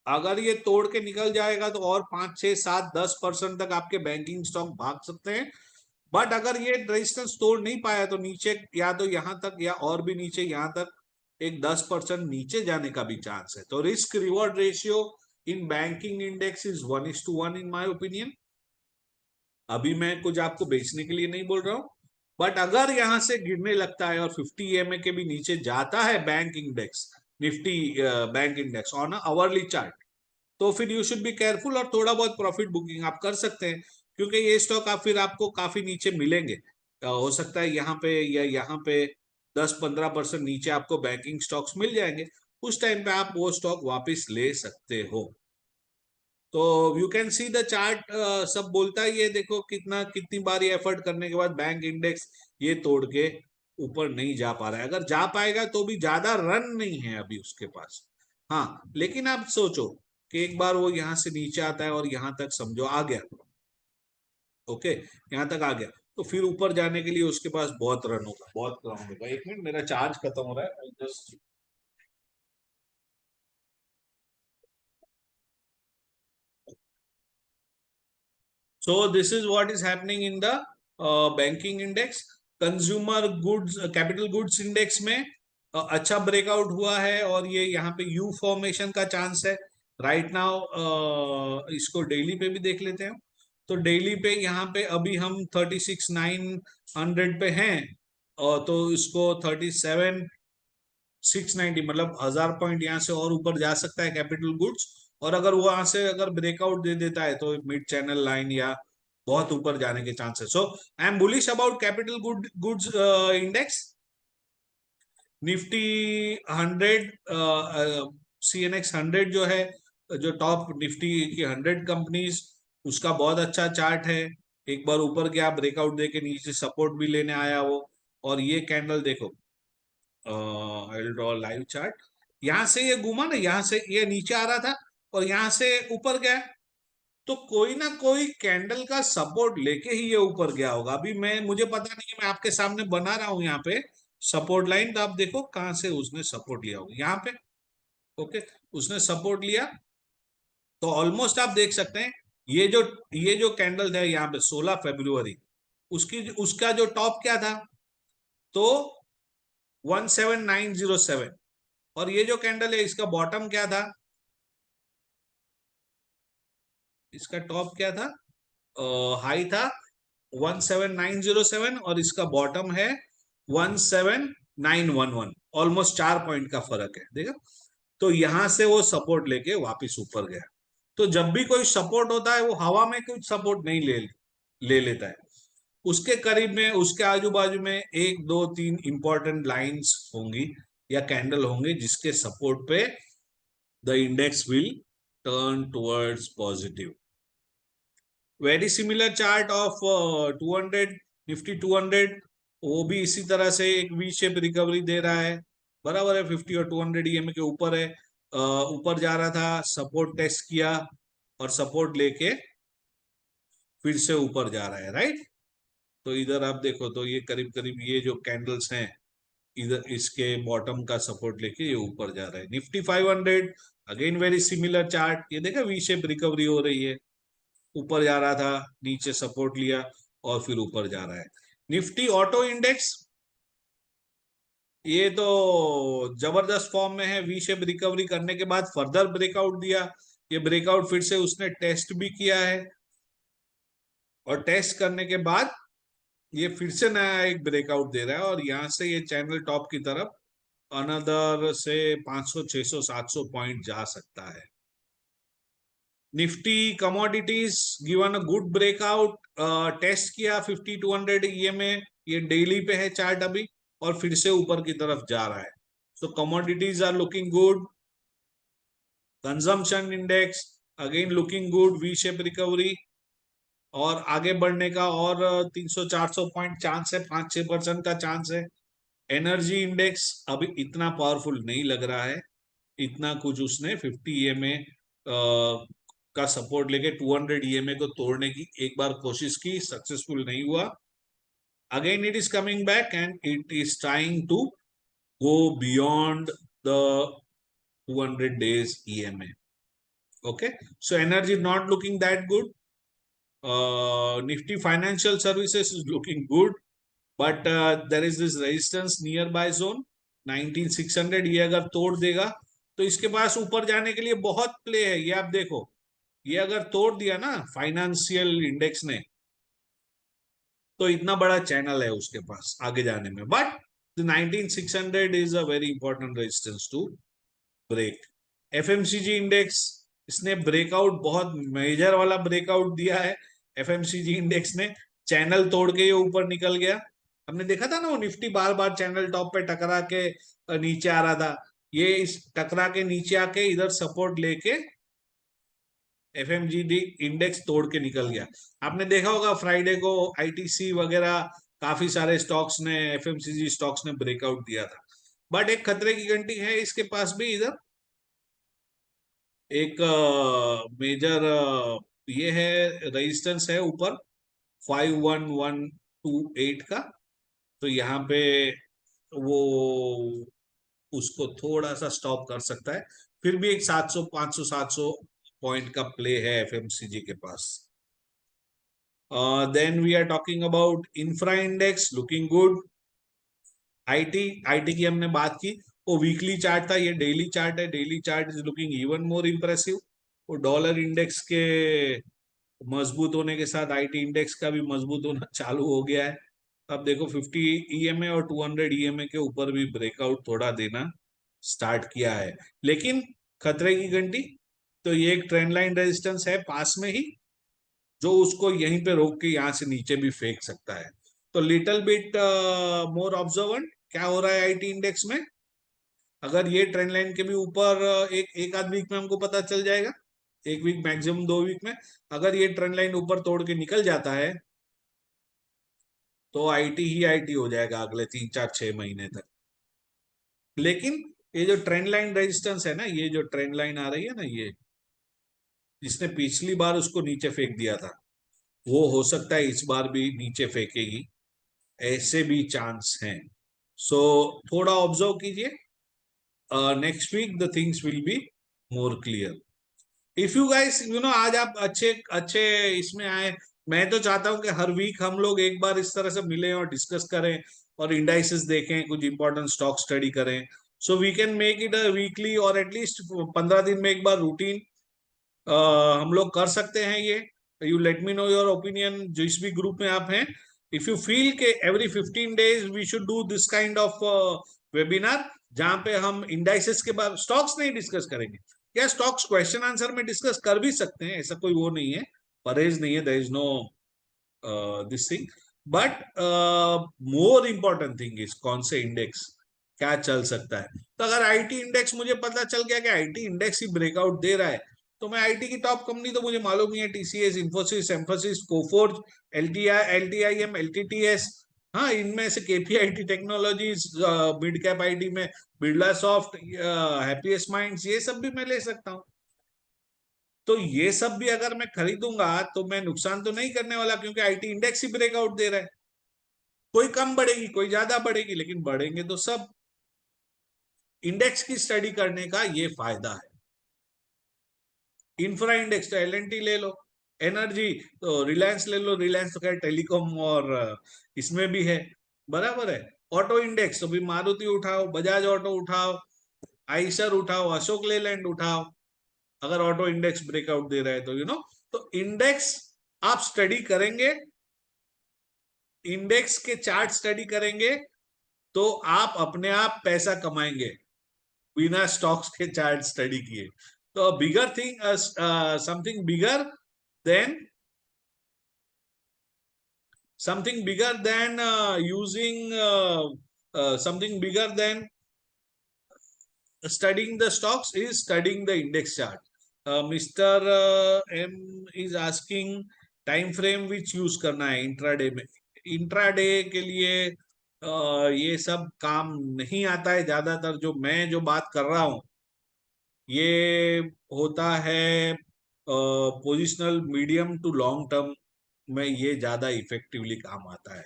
अगर ये तोड़ के निकल जाएगा तो और 5 6 7 10% तक आपके बैंकिंग स्टॉक भाग सकते हैं। बट अगर ये रेजिस्टेंस तोड़ नहीं पाया तो नीचे या तो यहां तक या और भी नीचे यहां तक एक 10% नीचे जाने का भी चांस है। तो risk reward ratio in banking index is 1:1 in my opinion. अभी मैं कुछ आपको बेचने के लिए नहीं बोल रहा हूं, बट अगर यहां से गिरने लगता है और 50 EMA के भी नीचे जाता है bank index, Nifty bank index on hourly chart, तो फिर यू शुड बी केयरफुल और थोड़ा बहुत प्रॉफिट बुकिंग आप कर सकते हैं, क्योंकि ये स्टॉक आप फिर आपको काफी नीचे मिलेंगे। हो सकता है यहाँ पे या यहाँ पे 10-15% नीचे आपको बैंकिंग स्टॉक्स मिल जाएंगे, उस टाइम पे आप वो स्टॉक वापस ले सकते हो। तो you can see the chart, सब बोलता है ये देखो कितनी बार ये एफर्ट करने के बाद बैंक इंडेक्स ये तोड़ के ऊपर नहीं जा पा रहा है। अगर जा पाएगा तो भी ज्यादा रन नहीं है अभी उसके पास। हाँ, लेकिन आप सोचो कि एक बार वो यहां से नीचे आता है और यहां तक समझो आ गया, ओके यहां तक आ गया, तो फिर ऊपर जाने के लिए उसके पास बहुत रन होगा, बहुत रन होगा। 1 मिनट, मेरा चार्ज खत्म हो रहा है just. So this is what is happening in the banking index। Consumer goods, capital goods index में अच्छा ब्रेकआउट हुआ है और ये यहाँ पे यू फॉर्मेशन का चांस है राइट नाउ। इसको डेली पे भी देख लेते हैं। तो डेली पे यहाँ पे अभी हम 36,900 पे हैं, और तो इसको 37,690 मतलब 1000 पॉइंट यहाँ से और ऊपर जा सकता है कैपिटल गुड्स। और अगर वो वहां से अगर ब्रेकआउट दे देता है तो मिड चैनल लाइन या बहुत ऊपर जाने के chances. So I am bullish about capital goods index. Nifty 100 CNX 100 जो है जो टॉप निफ्टी की 100 कंपनीज, उसका बहुत अच्छा चार्ट है। एक बार ऊपर गया, ब्रेकआउट देके नीचे सपोर्ट भी लेने आया वो। और ये कैंडल देखो, I will draw live chart. यहां से ये घूमा ना, यहाँ से ये नीचे आ रहा था और यहाँ से ऊपर गया, तो कोई ना कोई कैंडल का सपोर्ट लेके ही ये ऊपर गया होगा। अभी मुझे पता नहीं है, मैं आपके सामने बना रहा हूं यहाँ पे सपोर्ट लाइन, तो आप देखो कहां से उसने सपोर्ट लिया होगा, यहाँ पे। ओके, उसने सपोर्ट लिया, तो ऑलमोस्ट आप देख सकते हैं ये जो कैंडल है यहाँ पे 16 फरवरी, उसका जो टॉप क्या था, तो 17907। और ये जो कैंडल है इसका बॉटम क्या था, इसका टॉप क्या था, हाई था 17907 और इसका बॉटम है 17911। ऑलमोस्ट 4 पॉइंट का फर्क है, देखा। तो यहां से वो सपोर्ट लेके वापस ऊपर गया। तो जब भी कोई सपोर्ट होता है वो हवा में कुछ सपोर्ट नहीं ले लेता है, उसके करीब में, उसके आजू बाजू में 1 2 3 इंपॉर्टेंट लाइंस होंगी या कैंडल होंगे जिसके सपोर्ट पे the index will turn towards positive. Very similar chart of 200, Nifty 200, वो भी इसी तरह से एक वी शेप रिकवरी दे रहा है, बराबर है। 50 और 200 ईएमए के ऊपर है, ऊपर जा रहा था, सपोर्ट टेस्ट किया और सपोर्ट लेके फिर से ऊपर जा रहा है, राइट। तो इधर आप देखो, तो ये करीब करीब ये जो कैंडल्स हैं, इधर इसके बॉटम का सपोर्ट लेके ये ऊपर जा रहा है। Nifty 500 again very similar chart, ये देखा वी शेप रिकवरी हो रही है, ऊपर जा रहा था, नीचे सपोर्ट लिया और फिर ऊपर जा रहा है। निफ्टी ऑटो इंडेक्स, ये तो जबरदस्त फॉर्म में है, वी शेप रिकवरी करने के बाद फर्दर ब्रेकआउट दिया। ये ब्रेकआउट फिर से उसने टेस्ट भी किया है और टेस्ट करने के बाद ये फिर से नया एक ब्रेकआउट दे रहा है और यहां से ये चैनल टॉप की तरफ अनदर से 500 600 700 पॉइंट जा सकता है। Nifty commodities given a good breakout, test किया 50 200 ईएमए, ये डेली पे है चार्ट अभी, और फिर से ऊपर की तरफ जा रहा है। So commodities are looking good. Consumption index again looking good, V shape recovery और आगे बढ़ने का और 300 400 पॉइंट चांस है, 5-6% का चांस है। एनर्जी इंडेक्स अभी इतना पावरफुल नहीं लग रहा है, इतना कुछ उसने 50 ईएमए का सपोर्ट लेके 200 ईएमए को तोड़ने की एक बार कोशिश की, सक्सेसफुल नहीं हुआ। Again it is coming back and it is trying to go beyond the 200 days EMA. Okay, so energy not looking that good. Nifty financial services is looking good, but there is this resistance nearby zone 19600, ये अगर तोड़ देगा तो इसके पास ऊपर जाने के लिए बहुत प्ले है। ये आप देखो, ये अगर तोड़ दिया ना फाइनेंशियल इंडेक्स ने, तो इतना बड़ा चैनल है उसके पास आगे जाने में, but the 19600 is a very important resistance to break. FMCG index, इसने ब्रेकआउट, बहुत मेजर वाला ब्रेकआउट दिया है एफएमसीजी इंडेक्स ने, चैनल तोड़ के ये ऊपर निकल गया। हमने देखा था ना, वो निफ्टी बार बार चैनल टॉप पे टकरा के नीचे आ रहा था, ये इस टकरा के नीचे आके इधर सपोर्ट लेके एफएमजीडी इंडेक्स तोड़ के निकल गया। आपने देखा होगा फ्राइडे को आईटीसी वगैरह काफी सारे स्टॉक्स ने, एफएमसीजी स्टॉक्स ने ब्रेकआउट दिया था। बट एक खतरे की घंटी है इसके पास भी, इधर एक मेजर ये है, रेजिस्टेंस है ऊपर 51128 का, तो यहाँ पे वो उसको थोड़ा सा स्टॉप कर सकता है। फिर भी एक 700 500 700 पॉइंट का प्ले है एफएमसीजी के पास। Then we are talking about infra index looking good. IT की हमने बात की, वो वीकली चार्ट था, ये डेली चार्ट है। Daily chart is looking even more impressive. वो डॉलर इंडेक्स के मजबूत होने के साथ आईटी इंडेक्स का भी मजबूत होना चालू हो गया है। अब देखो 50 ईएमए और 200 ईएमए के ऊपर भी ब्रेकआउट थोड़ा देना स्टार्ट किया है, लेकिन खतरे की घंटी, तो ये एक ट्रेंड लाइन रेजिस्टेंस है पास में ही, जो उसको यहीं पे रोक के यहाँ से नीचे भी फेंक सकता है। तो लिटिल बिट मोर ऑब्जर्वेंट क्या हो रहा है आईटी इंडेक्स में। अगर ये ट्रेंड लाइन के भी ऊपर एक आध वीक में हमको पता चल जाएगा 1 वीक मैक्सिमम 2 वीक में अगर ये ट्रेंड लाइन ऊपर तोड़ के निकल जाता है तो आईटी ही आईटी हो जाएगा अगले 3 4 6 महीने तक। लेकिन ये जो ट्रेंड लाइन रेजिस्टेंस है ना, ये जो ट्रेंड लाइन आ रही है ना, ये जिसने पिछली बार उसको नीचे फेंक दिया था, वो हो सकता है इस बार भी नीचे फेंकेगी, ऐसे भी चांस हैं। सो थोड़ा ऑब्जर्व कीजिए, next week the things will be more clear. If you guys आज आप अच्छे अच्छे इसमें आए, मैं तो चाहता हूं कि हर वीक हम लोग एक बार इस तरह से मिलें और डिस्कस करें और इंडाइसेस देखें, कुछ इंपॉर्टेंट स्टॉक स्टडी करें। So we can make it a weekly और एटलीस्ट 15 दिन में एक बार रूटीन हम लोग कर सकते हैं ये। You let me know your opinion जिस भी ग्रुप में आप हैं। इफ यू फील के every 15 days we should do this kind of webinar, जहां पे हम इंडाइसेस के बाद स्टॉक्स नहीं डिस्कस करेंगे, या स्टॉक्स क्वेश्चन आंसर में डिस्कस कर भी सकते हैं, ऐसा कोई वो नहीं है, परहेज नहीं है, there is no this thing. But more important thing is कौन से इंडेक्स क्या चल सकता है। तो अगर आईटी इंडेक्स मुझे पता चल गया कि आईटी इंडेक्स ही ब्रेकआउट दे रहा है, तो मैं आईटी की टॉप कंपनी तो मुझे मालूम ही है, TCS, Infosys, emphasis, Coforge, एलटीआईएम, LTTS. हाँ, इनमें से KPIT technologies, mid cap IT में बिरला सॉफ्ट, हैप्पीएस्ट माइंड्स, ये सब भी मैं ले सकता हूँ। तो ये सब भी अगर मैं खरीदूंगा तो मैं नुकसान तो नहीं करने वाला, क्योंकि आईटी इंडेक्स ही ब्रेकआउट दे रहा है। कोई कम बढ़ेगी, कोई ज्यादा बढ़ेगी, लेकिन बढ़ेंगे तो सब। इंडेक्स की स्टडी करने का ये फायदा है। इंफ्रा इंडेक्स तो एलएनटी ले लो, एनर्जी तो रिलायंस ले लो, रिलायंस तो खैर टेलीकॉम और इसमें भी है, बराबर है। ऑटो इंडेक्स तो भी मारुति उठाओ, बजाज ऑटो उठाओ, आइसर उठाओ, अशोक लेलैंड उठाओ, अगर ऑटो इंडेक्स ब्रेकआउट दे रहा है तो तो इंडेक्स आप स्टडी करेंगे, इंडेक्स के चार्ट स्टडी करेंगे, तो आप अपने आप पैसा कमाएंगे बिना स्टॉक्स के चार्ट स्टडी किए। तो bigger thing, something bigger than something bigger than using something bigger than studying the stocks is studying the index chart. Mr. M is asking time frame which use करना है इंट्राडे में। इंट्राडे के लिए ये सब काम नहीं आता है ज्यादातर। जो मैं जो बात कर रहा हूं ये होता है positional medium to long term में, ये ज्यादा इफेक्टिवली काम आता है।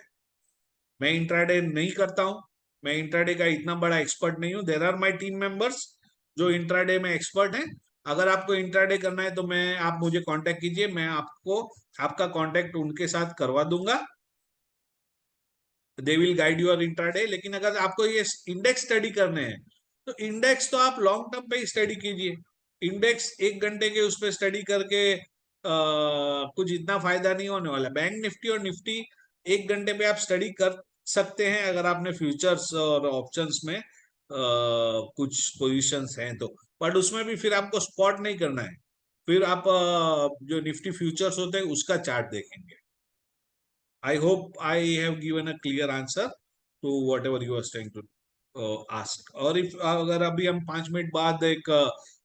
मैं इंट्राडे नहीं करता हूं, मैं इंट्राडे का इतना बड़ा एक्सपर्ट नहीं हूं। There are my team members जो इंट्राडे में एक्सपर्ट हैं। अगर आपको इंट्राडे करना है तो आप मुझे कांटेक्ट कीजिए, मैं आपको आपका कांटेक्ट उनके साथ करवा दूंगा, they will guide your intraday. लेकिन अगर आपको ये इंडेक्स स्टडी करने हैं तो इंडेक्स तो आप लॉन्ग टर्म पे ही स्टडी कीजिए। इंडेक्स 1 घंटे के उस पर स्टडी करके कुछ इतना फायदा नहीं होने वाला। बैंक निफ्टी और निफ्टी 1 घंटे पे आप स्टडी कर सकते हैं अगर आपने फ्यूचर्स और ऑप्शंस में कुछ पोजीशंस हैं तो, बट उसमें भी फिर आपको स्पॉट नहीं करना है, फिर आप जो निफ्टी फ्यूचर्स होते हैं उसका चार्ट देखेंगे। I hope I have given a clear answer to whatever you are trying to ask. और if अगर अभी हम 5 मिनट बाद एक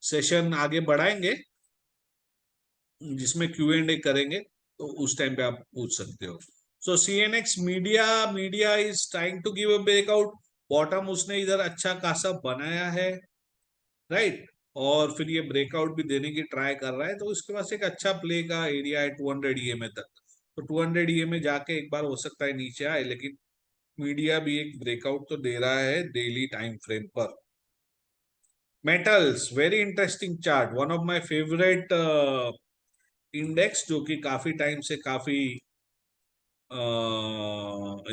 सेशन आगे बढ़ाएंगे जिसमें Q&A करेंगे, तो उस टाइम पे आप पूछ सकते हो। So CNX media is trying to give a breakout, bottom उसने इधर अच्छा खासा बनाया है, राइट, और फिर ये ब्रेकआउट भी देने की ट्राई कर रहा है, तो उसके पास एक अच्छा प्ले का एरिया है 200 EMA तक। तो 200 EMA जाके एक बार हो सकता है नीचे आए, लेकिन मीडिया भी एक ब्रेकआउट तो दे रहा है डेली टाइम फ्रेम पर। Metals, very interesting chart, one of my favourite index, जो कि काफी टाइम से काफी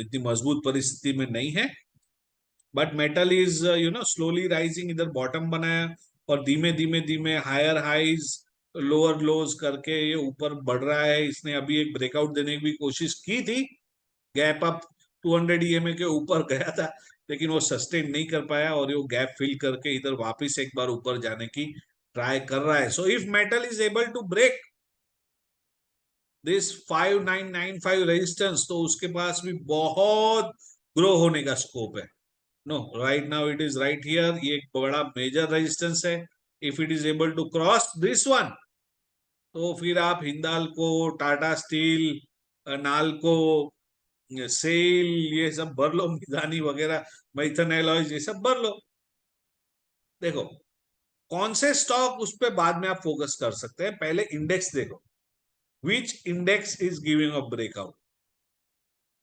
इतनी मजबूत परिस्थिति में नहीं है, but metal is slowly rising. इधर बॉटम बनाया और धीमे धीमे धीमे हायर हाइज लोअर लोज करके ये ऊपर बढ़ रहा है। इसने अभी एक ब्रेकआउट देने की कोशिश की थी, गैप अप 200 EMA के ऊपर गया था, लेकिन वो सस्टेन नहीं कर पाया और वो गैप फिल करके इधर वापस एक बार ऊपर जाने की ट्राई कर रहा है। So if metal is able to break this 5995 resistance, तो उसके पास भी बहुत ग्रो होने का स्कोप है। No, right now it is right here, ये एक बड़ा मेजर रेजिस्टेंस है। If it is able to cross this one, तो फिर आप हिंदाल्को, टाटा स्टील, नाल्को, सेल, ये सब भर लो, मिधानी वगैरह, मैथन एलॉयज, ये सब भर लो। देखो कौन से स्टॉक, उस पर बाद में आप फोकस कर सकते हैं, पहले इंडेक्स देखो, which index is giving a breakout,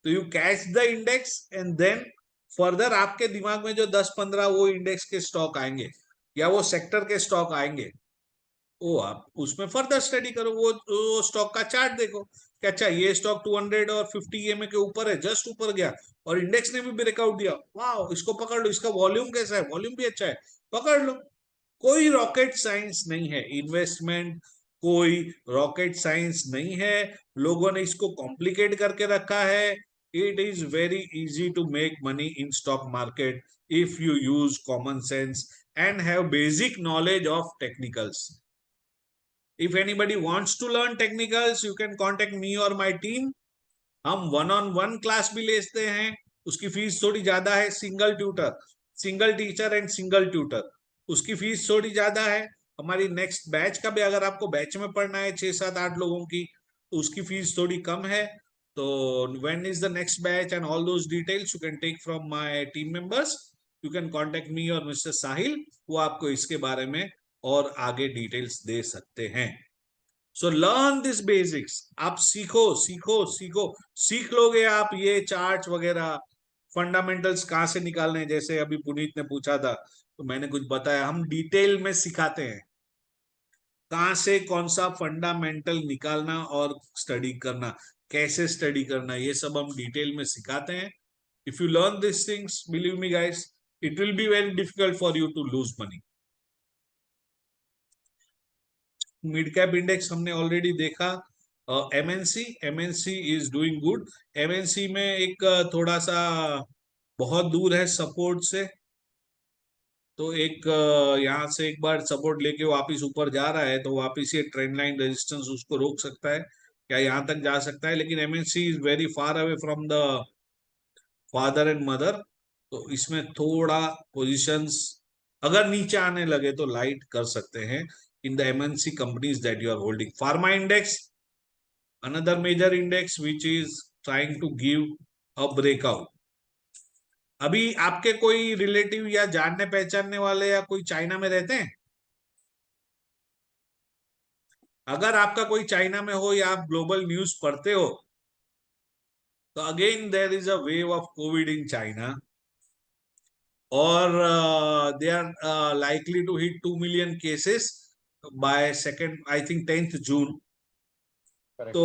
तो you catch the index and then further आपके दिमाग में जो 10-15 वो इंडेक्स के स्टॉक आएंगे या वो सेक्टर के स्टॉक आएंगे, वो आप उसमें फर्दर स्टडी करो, वो स्टॉक का चार्ट देखो कि अच्छा ये स्टॉक 200 और 50 EMA के ऊपर है, जस्ट ऊपर गया और इंडेक्स ने भी ब्रेकआउट दिया, वाह इसको पकड़ लो, इसका वॉल्यूम कैसा है, वॉल्यूम भी अच्छा है, पकड़ लो। कोई रॉकेट साइंस नहीं है इन्वेस्टमेंट, कोई रॉकेट साइंस नहीं है, लोगों ने इसको कॉम्प्लिकेट करके रखा है। It is very easy to make money in stock market if you use common sense and have basic knowledge of technicals. If anybody wants to learn technicals, you can contact me or my team. हम 1-on-1 क्लास भी लेते हैं, उसकी फीस थोड़ी ज्यादा है, single teacher and single tutor, उसकी फीस थोड़ी ज्यादा है। हमारी नेक्स्ट बैच का भी, अगर आपको बैच में पढ़ना है 6-7-8 लोगों की, तो उसकी फीस थोड़ी कम है। तो when is the next batch and all those details you can take from my team members. You can contact me or Mr. Sahil, वो आपको इसके बारे में और आगे डिटेल्स दे सकते हैं। सो लर्न दिस बेसिक्स, आप सीखो सीखो सीखो, सीख लोगे आप ये चार्ट वगैरह, फंडामेंटल्स कहाँ से निकालने हैं, जैसे अभी पुनीत ने पूछा था तो मैंने कुछ बताया, हम डिटेल में सिखाते हैं कहाँ से कौन सा फंडामेंटल निकालना और स्टडी करना, कैसे स्टडी करना, ये सब हम डिटेल में सिखाते हैं। If you learn this things, believe me guys, it will be very difficult for you to lose money. Mid cap index हमने ऑलरेडी देखा। MNC is doing good. MNC में एक थोड़ा सा बहुत दूर है सपोर्ट से, तो एक यहाँ से एक बार सपोर्ट लेके वापिस ऊपर जा रहा है, तो वापिस ये ट्रेंड लाइन रेजिस्टेंस उसको रोक सकता है, क्या यहाँ तक जा सकता है, लेकिन MNC is very far away from the father and mother, तो इसमें थोड़ा पोजिशंस अगर नीचे आने लगे तो लाइट कर सकते हैं in the MNC companies that you are holding. Pharma index, another major index which is trying to give a breakout. अभी आपके कोई रिलेटिव या जानने पहचानने वाले या कोई चाइना में रहते हैं? अगर आपका कोई चाइना में हो या आप ग्लोबल न्यूज पढ़ते हो, तो again there is a wave of covid in China, और they are likely to hit 2 million cases by second, I think 10th June. तो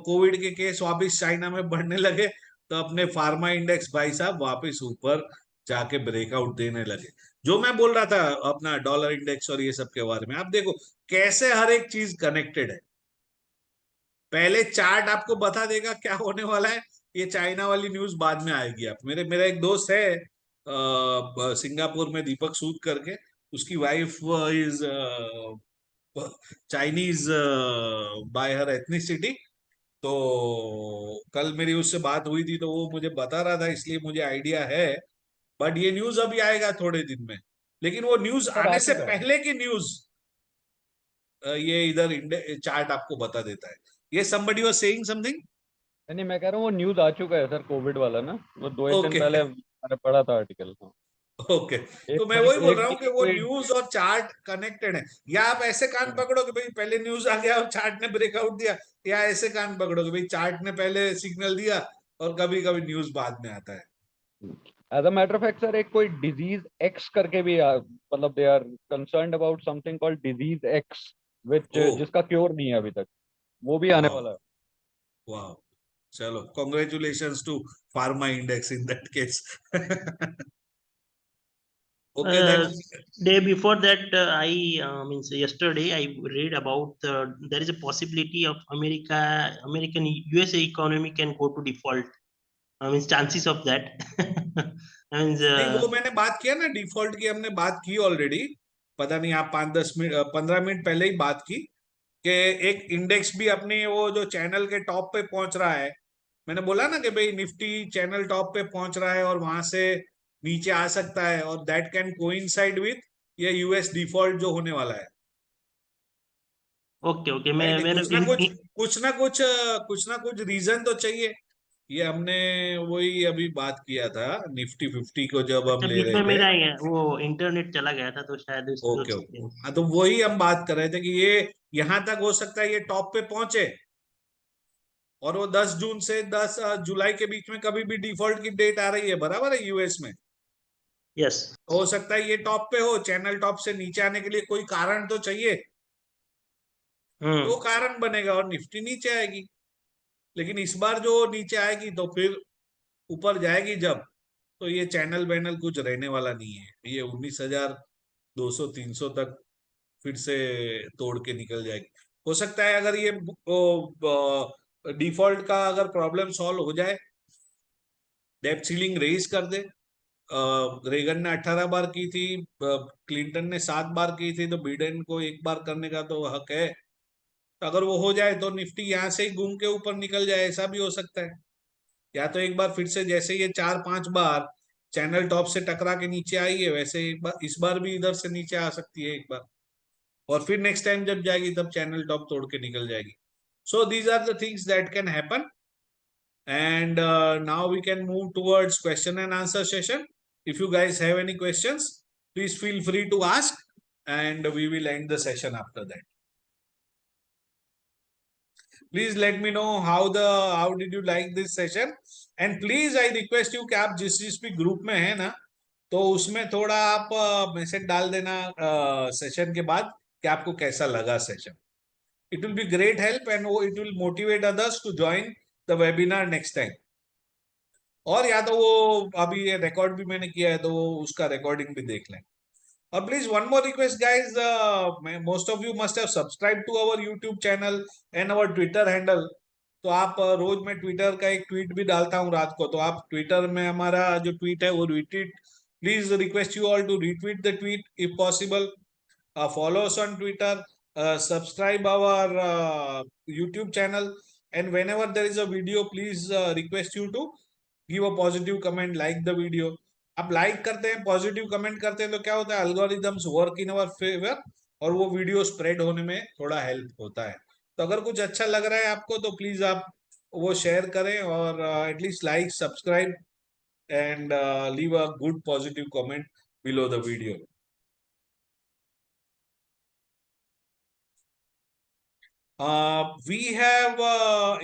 कोविड के केस वापस चाइना में बढ़ने लगे, तो अपने फार्मा इंडेक्स भाई साहब वापस ऊपर जाके ब्रेकआउट देने लगे। जो मैं बोल रहा था अपना डॉलर इंडेक्स और ये सब के बारे में, आप देखो कैसे हर एक चीज कनेक्टेड है। पहले चार्ट आपको बता देगा क्या होने वाला है, ये चाइना वाली न्यूज बाद में आएगी। आप मेरा एक दोस्त है सिंगापुर में, दीपक सूद करके, उसकी wife is Chinese bye her ethnicity. तो कल मेरी उससे बात हुई थी, तो वो मुझे बता रहा था, इसलिए मुझे आइडिया है। बट ये न्यूज अभी आएगा थोड़े दिन में, लेकिन वो न्यूज सर आ आने से चुका है। पहले की न्यूज ये इधर चार्ट आपको बता देता है। ये somebody was saying something? नहीं मैं कह रहा हूँ वो न्यूज आ चुका है सर, कोविड वाला ना, वो 2 एक दिन ओके पहले मैंने पढ़ा था आर्टिकल। हाँ, ओके, तो मैं एक वही बोल एक रहा हूँ दिन कि की वो कोई। न्यूज और चार्ट कनेक्टेड है। या आप ऐसे कान पकड़ो कि भाई पहले न्यूज आ गया और चार्ट ने ब्रेकआउट दिया, या ऐसे कान पकड़ो कि भाई चार्ट ने पहले सिग्नल दिया और कभी कभी न्यूज बाद में आता है। As a matter of fact sir, एक कोई डिजीज एक्स करके भी मतलब they are concerned about something called disease X, which oh जिसका क्योर नहीं है अभी तक, वो भी आने वाह वाला है। वाह, चलो congratulations to pharma index in that case. Okay then, Day before that, I means yesterday I read about there is a possibility of American USA economy can go to default. I mean chances of that. I mean नहीं वो मैंने बात किया ना, डिफॉल्ट की हमने बात की ऑलरेडी। पता नहीं आप 5-10 मिनट 15 मिनट पहले ही बात की कि एक इंडेक्स भी अपने वो जो चैनल के टॉप पे पहुंच रहा है। मैंने बोला ना कि भाई निफ्टी चैनल टॉप पे पहुंच रहा है और वहां से नीचे आ सकता है, और दैट कैन कोइंसाइड विथ ये यूएस डिफॉल्ट जो होने वाला है। ओके ओके, मैं Right? मैंने कुछ ना कुछ रीजन तो चाहिए। ये हमने वही अभी बात किया था निफ्टी 50 को जब हम अच्छा, ले बीच रहे में थे। मेरा वो इंटरनेट चला गया था, तो शायद उस ओके ओके, वजह हाँ तो वही हम बात कर रहे थे कि ये यहां तक हो सकता है ये टॉप पे पहुंचे, और वो 10 जून से 10 जुलाई के बीच में कभी भी डिफॉल्ट की डेट आ रही है, बराबर है यूएस में। से। यस। हो सकता है ये टॉप पे हो, चैनल टॉप से नीचे आने के लिए कोई कारण तो चाहिए, तो वो हम्म। कारण बनेगा और निफ्टी नीचे आएगी। लेकिन इस बार जो नीचे आएगी तो फिर ऊपर जाएगी जब, तो ये चैनल वैनल कुछ रहने वाला नहीं है, ये 19,200 300 तक फिर से तोड़ के निकल जाएगी। हो सकता है अगर ये डिफॉल्ट का अगर प्रॉब्लम सॉल्व हो जाए, डेब्ट सीलिंग रेज कर दे। रेगन ने 18 बार की थी, क्लिंटन ने 7 बार की थी, तो बिडेन को एक बार करने का तो हक है। तो अगर वो हो जाए तो निफ्टी यहाँ से ही घूम के ऊपर निकल जाए, ऐसा भी हो सकता है। या तो एक बार फिर से जैसे ये 4 5 बार चैनल टॉप से टकरा के नीचे आई है, वैसे एक बार इस बार भी इधर से नीचे आ सकती है एक बार, और फिर नेक्स्ट टाइम जब जाएगी तब चैनल टॉप तोड़ के निकल जाएगी। So these are the things that can happen, and now we can move towards question and answer session. If you guys have any questions, please feel free to ask, and we will end the session after that. Please let me know how did you like this session, and please I request you कि आप जिस भी ग्रुप में है ना, तो उसमें थोड़ा आप मैसेज डाल देना सेशन के बाद कि आपको कैसा लगा session. It will be great help, and it will motivate others to join the webinar next time. और या तो वो अभी ये रिकॉर्ड भी मैंने किया है तो वो उसका रिकॉर्डिंग भी देख लें. और please one more request guys, most of you must have subscribe to our YouTube channel and our Twitter handle. तो आप रोज मैं ट्विटर का एक ट्वीट भी डालता हूँ रात को, तो आप ट्विटर में हमारा जो ट्वीट है वो retweet, please request you all to retweet the tweet if possible. Follow us on Twitter, subscribe our YouTube channel, and whenever there is a video, please request you to give a positive comment, like the video. आप लाइक करते हैं, पॉजिटिव कमेंट करते हैं, तो क्या होता है, algorithms work in our favour, और वो वीडियो स्प्रेड होने में थोड़ा हेल्प होता है. तो अगर कुछ अच्छा लग रहा है आपको तो प्लीज आप वो शेयर करें, और at least like, subscribe, and leave a good positive comment below the video. We have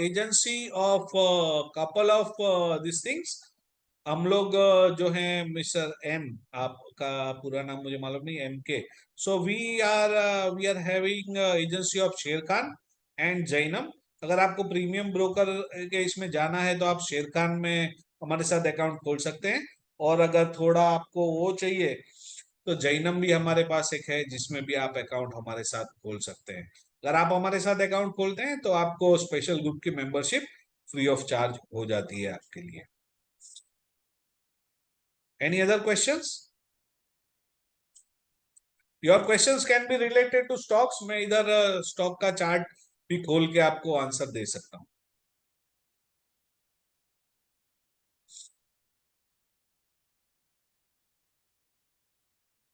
agency of couple of these things. हम लोग जो हैं मिस्टर एम, आपका पूरा नाम मुझे मालूम नहीं, M K. So we are having agency of Sher Khan and Jainam. अगर आपको प्रीमियम ब्रोकर के इसमें जाना है तो आप शेर खान में हमारे साथ अकाउंट खोल सकते हैं, और अगर थोड़ा आपको वो चाहिए तो जैनम भी हमारे पास एक है जिसमें भी आप अकाउंट हमारे साथ खोल सकते हैं. अगर आप हमारे साथ अकाउंट खोलते हैं तो आपको स्पेशल ग्रुप की मेंबरशिप फ्री ऑफ चार्ज हो जाती है आपके लिए. Any other questions? Your questions can be related to stocks. मैं इधर स्टॉक का चार्ट भी खोल के आपको आंसर दे सकता हूं.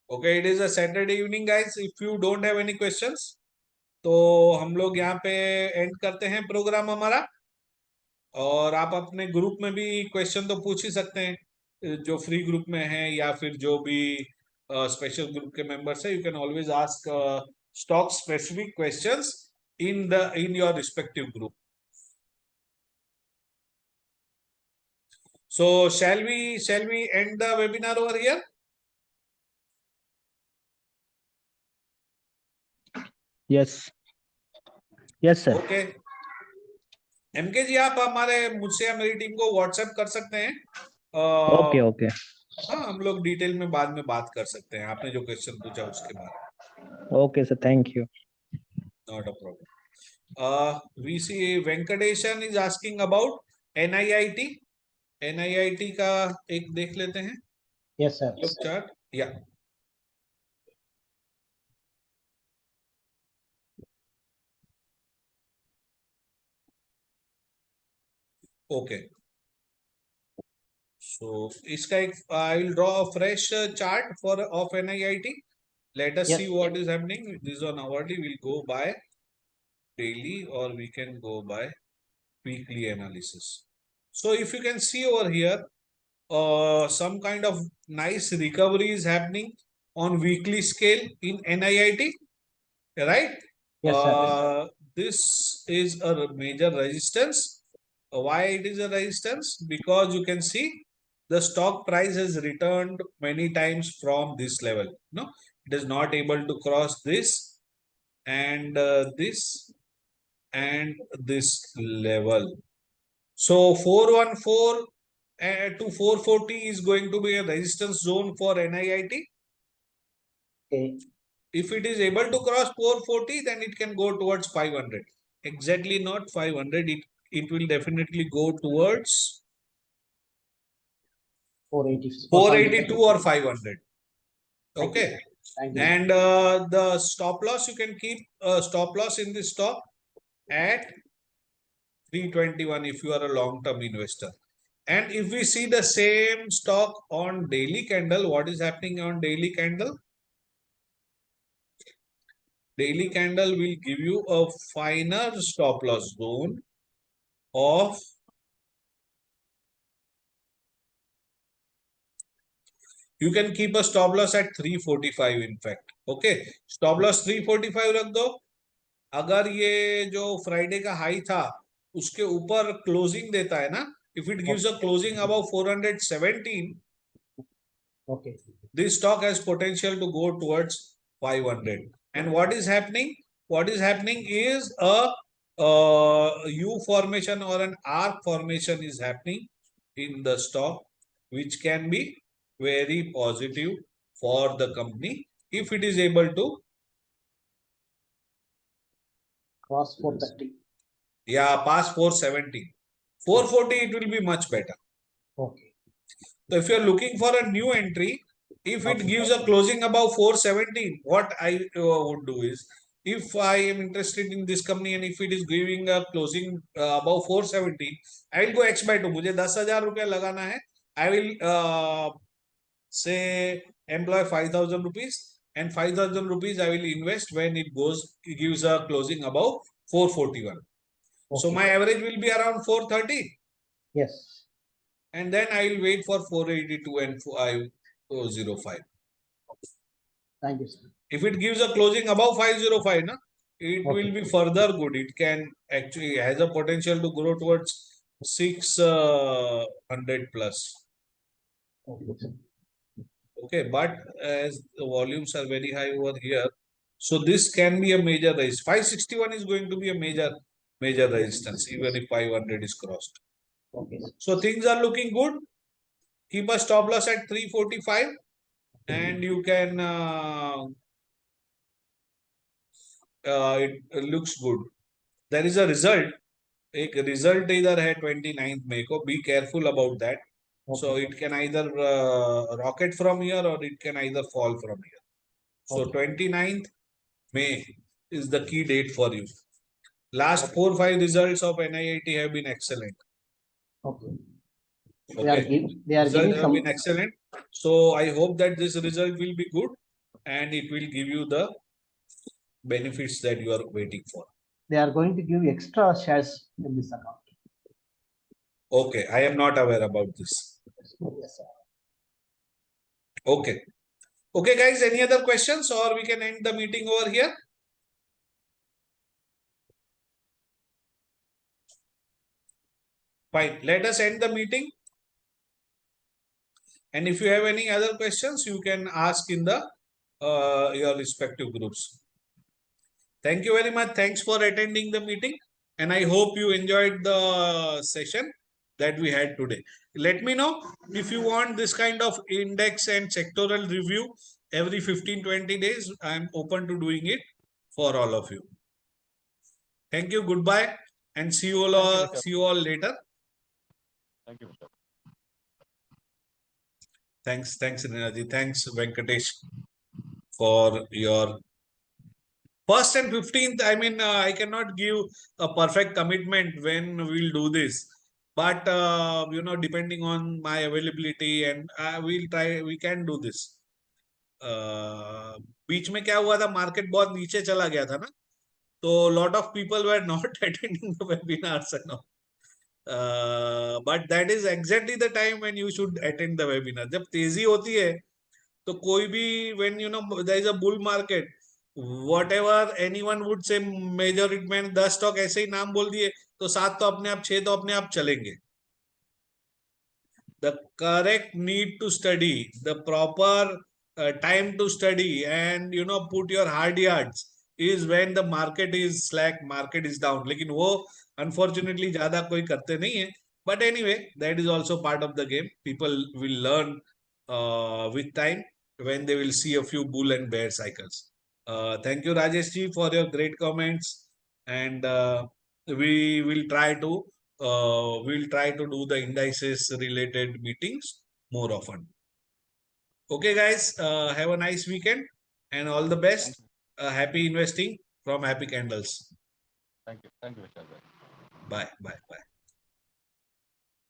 Okay, it is a Saturday evening guys. If you don't have any questions तो हम लोग यहाँ पे एंड करते हैं प्रोग्राम हमारा. और आप अपने ग्रुप में भी क्वेश्चन तो पूछ ही सकते हैं, जो फ्री ग्रुप में है या फिर जो भी स्पेशल ग्रुप के मेंबर्स है. You can always ask stock specific questions in your respective group. So shall we end the webinar over here? Yes yes sir. Okay, MK ji आप हमारे मुझसे या मेरी टीम को व्हाट्सएप कर सकते हैं. ओके ओके हाँ, हम लोग डिटेल में बाद में बात कर सकते हैं आपने जो क्वेश्चन पूछा उसके बाद. Okay sir, thank you. Not a problem. We see Venkatesan is asking about NIIT. NIIT का एक देख लेते हैं यस सर. लोग चार्ट. या ओके, सो इसका एक I will draw a fresh chart for of NIIT. Let us Yes. see what is happening. This is on hourly. We'll go by daily or we can go by weekly analysis. So if you can see over here, some kind of nice recovery is happening on weekly scale in NIIT, right? Yes, sir. This is a major resistance. Why it is a resistance? Because you can see the stock price has returned many times from this level. No, it is not able to cross this and this and this level. So 414 to 440 is going to be a resistance zone for NIIT. Okay. If it is able to cross 440, then it can go towards 500. Exactly not 500. It will definitely go towards 482 or 500. Okay. Thank you. And the stop loss, you can keep stop loss in this stock at 321 if you are a long-term investor. And if we see the same stock on daily candle, what is happening on daily candle? Daily candle will give you a finer stop loss zone of you can keep a stop loss at 345 in fact. Okay, stop loss 345 रख दो. अगर ये जो फ्राइडे का हाई था उसके ऊपर क्लोजिंग देता है ना, if it gives a closing above 417, Okay. this stock has potential to go towards 500. And what is happening? What is happening is a U formation or an arc formation is happening in the stock, which can be very positive for the company if it is able to Cross 430. pass 470. 440 it will be much better. Okay. So if you are looking for a new entry, if it gives a closing above 417, what I would do is, if I am interested in this company and if it is giving a closing above 417, I will go X by 2. मुझे 10,000 रुपया लगाना है. I will say employ 5,000 rupees and 5,000 rupees I will invest when it gives a closing above 441. So my average will be around 430. Yes. And then I will wait for 482 and 505. Thank you, sir. If it gives a closing above 505, it will be further good. It can actually has a potential to grow towards 600 plus. Okay, but as the volumes are very high over here, so this can be a major resistance. 561 is going to be a major resistance, even if 500 is crossed. Okay. So things are looking good. Keep a stop loss at 345 and you can it looks good. There is a result. एक result इधर है 29th May को. Be careful about that. So it can either rocket from here or it can either fall from here. So 29th May is the key date for you. Last 4-5 results of NIIT have been excellent. Okay. Okay. They are Results giving have some. been excellent. So I hope that this result will be good and it will give you the benefits that you are waiting for. They are going to give extra shares in this account. Okay, I am not aware about this. Yes, sir. Okay. Okay, guys, any other questions or we can end the meeting over here? Fine. Let us end the meeting. And if you have any other questions, you can ask in the your respective groups. Thank you very much. Thanks for attending the meeting. And I hope you enjoyed the session that we had today. Let me know if you want this kind of index and sectoral review every 15-20 days. I am open to doing it for all of you. Thank you. Goodbye. And see you all later. Thank you, Mr. Thanks, Rinaji. Thanks, Venkatesh, for your first and 15th. I mean, I cannot give a perfect commitment when we'll do this, but depending on my availability, and we'll try. We can do this. बीच में क्या हुआ था, मार्केट बहुत नीचे चला गया था ना, So a lot of people were not attending the webinars and all. But that is exactly the time when you should attend the webinar. जब तेजी होती है तो कोई भी when you know there is a bull market, whatever anyone would say major it मैंने 10 स्टॉक ऐसे ही नाम बोल दिए तो 7 तो अपने आप 6 तो अपने आप चलेंगे. The correct need to study, the proper time to study, and you know put your hard yards is when the market is slack, market is down. लेकिन वो unfortunately ज़्यादा कोई करते नहीं है. But anyway, that is also part of the game. People will learn with time when they will see a few bull and bear cycles. Thank you, Rajesh ji, for your great comments, and we will try to we'll try to do the indices related meetings more often. Okay, guys, have a nice weekend and all the best. Happy investing from Happy Candles. Thank you, Vishal. Bye, bye, bye.